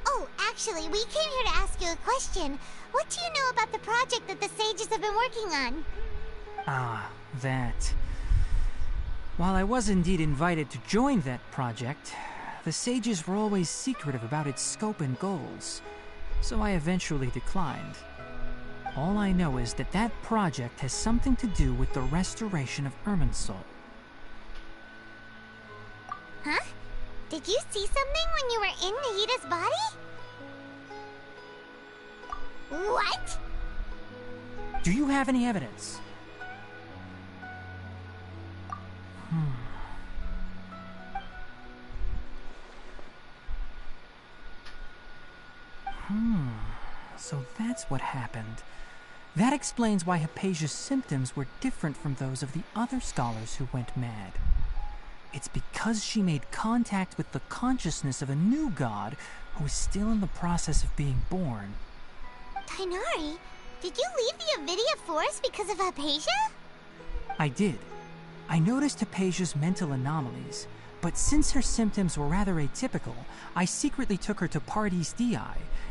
Oh, actually, we came here to ask you a question. What do you know about the project that the sages have been working on? Ah, that. While I was indeed invited to join that project, the sages were always secretive about its scope and goals, so I eventually declined. All I know is that that project has something to do with the restoration of Irminsul. Huh? Did you see something when you were in Nahida's body? What? Do you have any evidence? So that's what happened. That explains why Hypatia's symptoms were different from those of the other scholars who went mad. It's because she made contact with the consciousness of a new god who is still in the process of being born. Tighnari, did you leave the Avidia Forest because of Hypatia? I did. I noticed Hypatia's mental anomalies, but since her symptoms were rather atypical, I secretly took her to Pardis Dii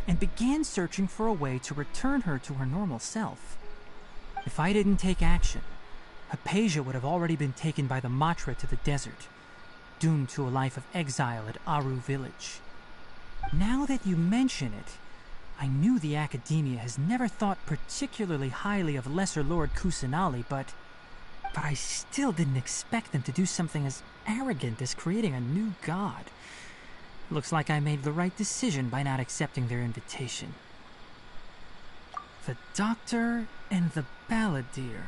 and began searching for a way to return her to her normal self. If I didn't take action, Hypatia would have already been taken by the Matra to the desert, doomed to a life of exile at Aru village. Now that you mention it, I knew the Academia has never thought particularly highly of Lesser Lord Kusanali, but I still didn't expect them to do something as arrogant as creating a new god. Looks like I made the right decision by not accepting their invitation. The Doctor and the Balladeer.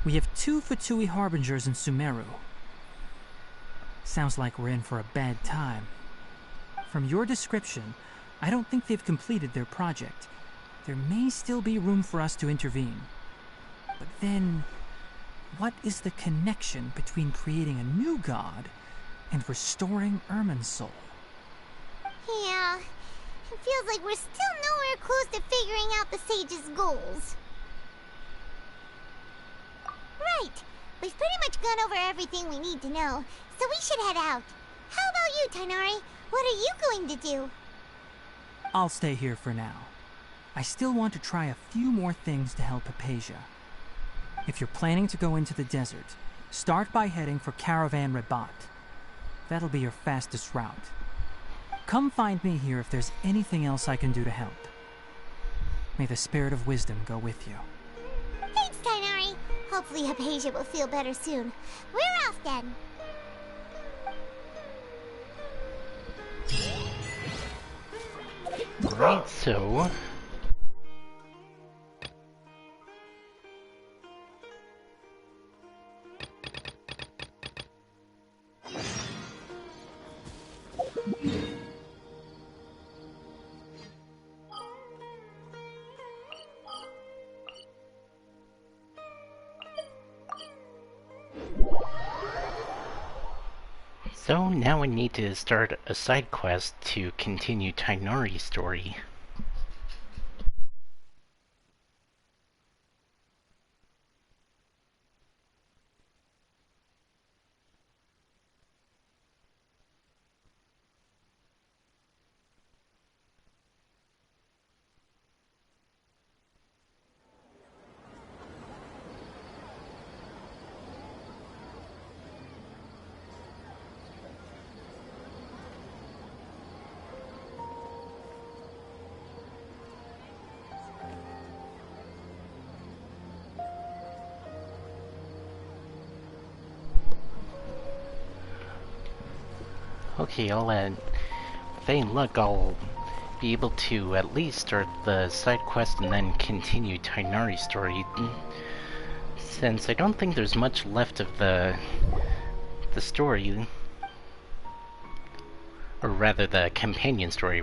We have 2 Fatui Harbingers in Sumeru. Sounds like we're in for a bad time. From your description, I don't think they've completed their project. There may still be room for us to intervene. But then, what is the connection between creating a new god and restoring Irminsul? Yeah, it feels like we're still nowhere close to figuring out the sage's goals. Right, we've pretty much gone over everything we need to know, so we should head out. How about you, Tighnari? What are you going to do? I'll stay here for now. I still want to try a few more things to help Hypatia. If you're planning to go into the desert, start by heading for Caravan Rabat. That'll be your fastest route. Come find me here if there's anything else I can do to help. May the spirit of wisdom go with you. Thanks, Tighnari. Hopefully Hypatia will feel better soon. We're off then. Right, so... So now I need to start a side quest to continue Tighnari's story. Okay, with any luck, I'll be able to at least start the side quest and then continue Tighnari's story, since I don't think there's much left of the story, or rather the companion story.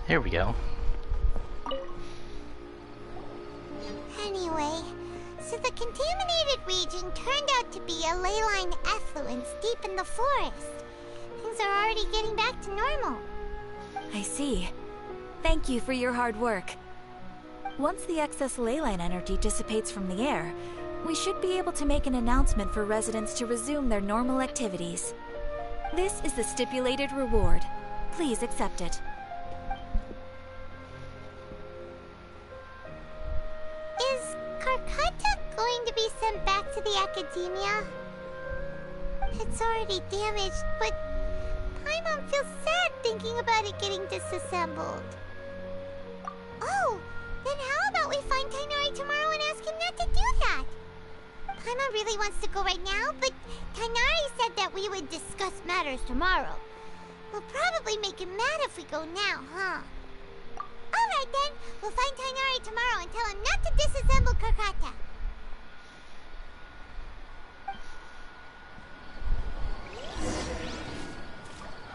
There we go. Anyway, so the contaminated region turned out to be a ley line effluence deep in the forest. Things are already getting back to normal. I see. Thank you for your hard work. Once the excess ley line energy dissipates from the air, we should be able to make an announcement for residents to resume their normal activities. This is the stipulated reward. Please accept it. Is Karkata going to be sent back to the academia? It's already damaged, but Paimon feels sad thinking about it getting disassembled. Oh, then how about we find Tighnari tomorrow and ask him not to do that? Paimon really wants to go right now, but Tighnari said that we would discuss matters tomorrow. We'll probably make him mad if we go now, huh? Alright then, we'll find Tighnari tomorrow and tell him not to disassemble Karkata.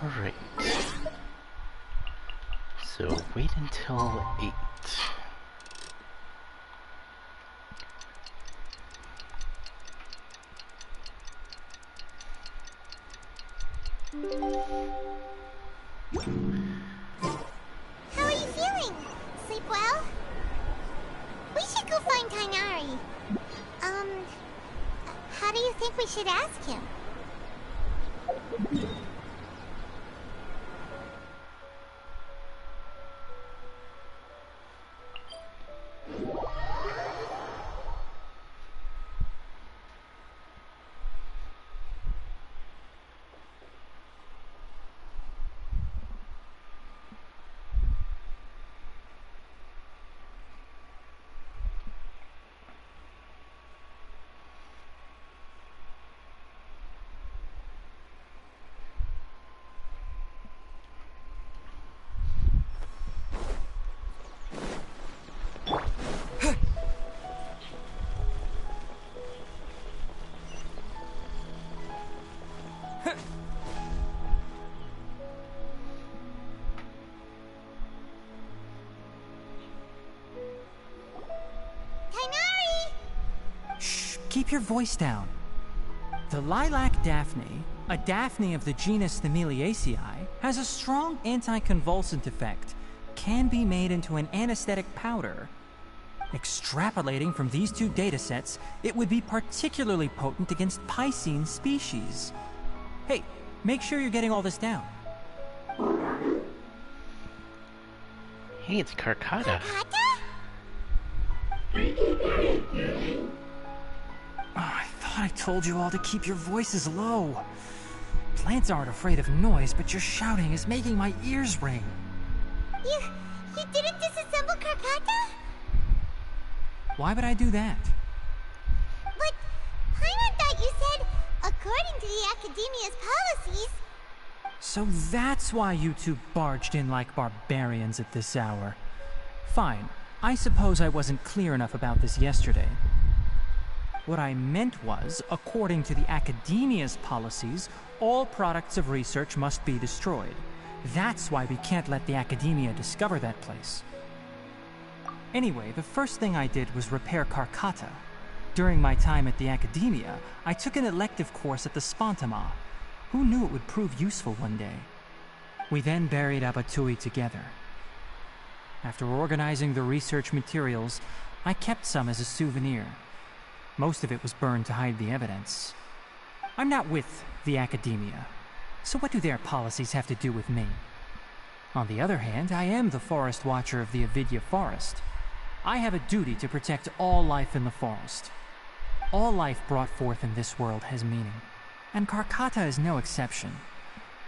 Alright. So, wait until 8. How are you feeling? Sleep well? We should go find Tighnari. How do you think we should ask him? Keep your voice down. The lilac daphne, a daphne of the genus Thameliaceae, has a strong anticonvulsant effect, can be made into an anesthetic powder. Extrapolating from these two datasets, it would be particularly potent against Piscine species. Hey, make sure you're getting all this down. Hey, it's Karkata. I thought I told you all to keep your voices low. Plants aren't afraid of noise, but your shouting is making my ears ring. You didn't disassemble Karkata? Why would I do that? But Paimon thought you said, according to the Academia's policies... So that's why you two barged in like barbarians at this hour. Fine. I suppose I wasn't clear enough about this yesterday. What I meant was, according to the Academia's policies, all products of research must be destroyed. That's why we can't let the Academia discover that place. Anyway, the first thing I did was repair Karkata. During my time at the Academia, I took an elective course at the Spontama. Who knew it would prove useful one day? We then buried Abatui together. After organizing the research materials, I kept some as a souvenir. Most of it was burned to hide the evidence. I'm not with the Academia, so what do their policies have to do with me? On the other hand, I am the Forest Watcher of the Avidya Forest. I have a duty to protect all life in the forest. All life brought forth in this world has meaning, and Karkata is no exception.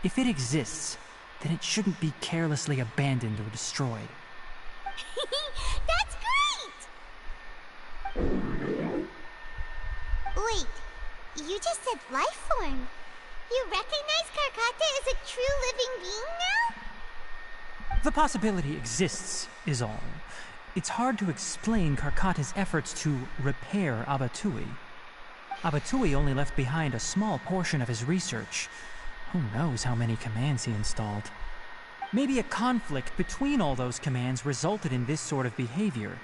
If it exists, then it shouldn't be carelessly abandoned or destroyed. That's great! Wait, you just said life form. You recognize Karkata as a true living being now? The possibility exists, is all. It's hard to explain Karkata's efforts to repair Abatui. Abatui only left behind a small portion of his research. Who knows how many commands he installed? Maybe a conflict between all those commands resulted in this sort of behavior.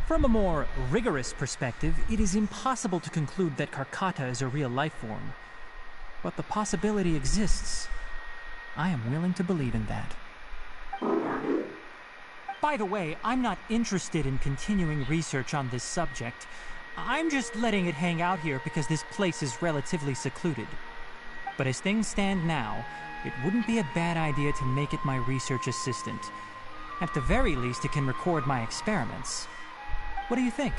From a more rigorous perspective, it is impossible to conclude that Karkata is a real life form. But the possibility exists. I am willing to believe in that. By the way, I'm not interested in continuing research on this subject. I'm just letting it hang out here because this place is relatively secluded. But as things stand now, it wouldn't be a bad idea to make it my research assistant. At the very least, it can record my experiments. What do you think?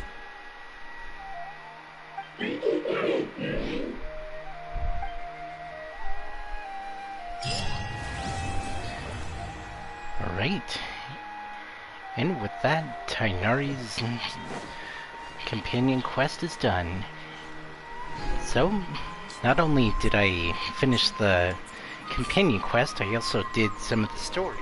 Alright. And with that, Tighnari's companion quest is done. So, not only did I finish the companion quest, I also did some of the story.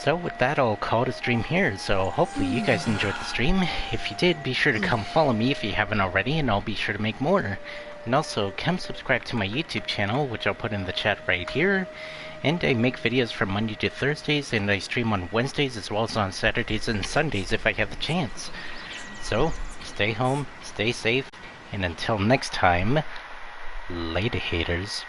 So with that, I'll call it a stream here, so hopefully you guys enjoyed the stream. If you did, be sure to come follow me if you haven't already, and I'll be sure to make more. And also, come subscribe to my YouTube channel, which I'll put in the chat right here. And I make videos from Monday to Thursdays, and I stream on Wednesdays as well as on Saturdays and Sundays if I have the chance. So, stay home, stay safe, and until next time, later haters.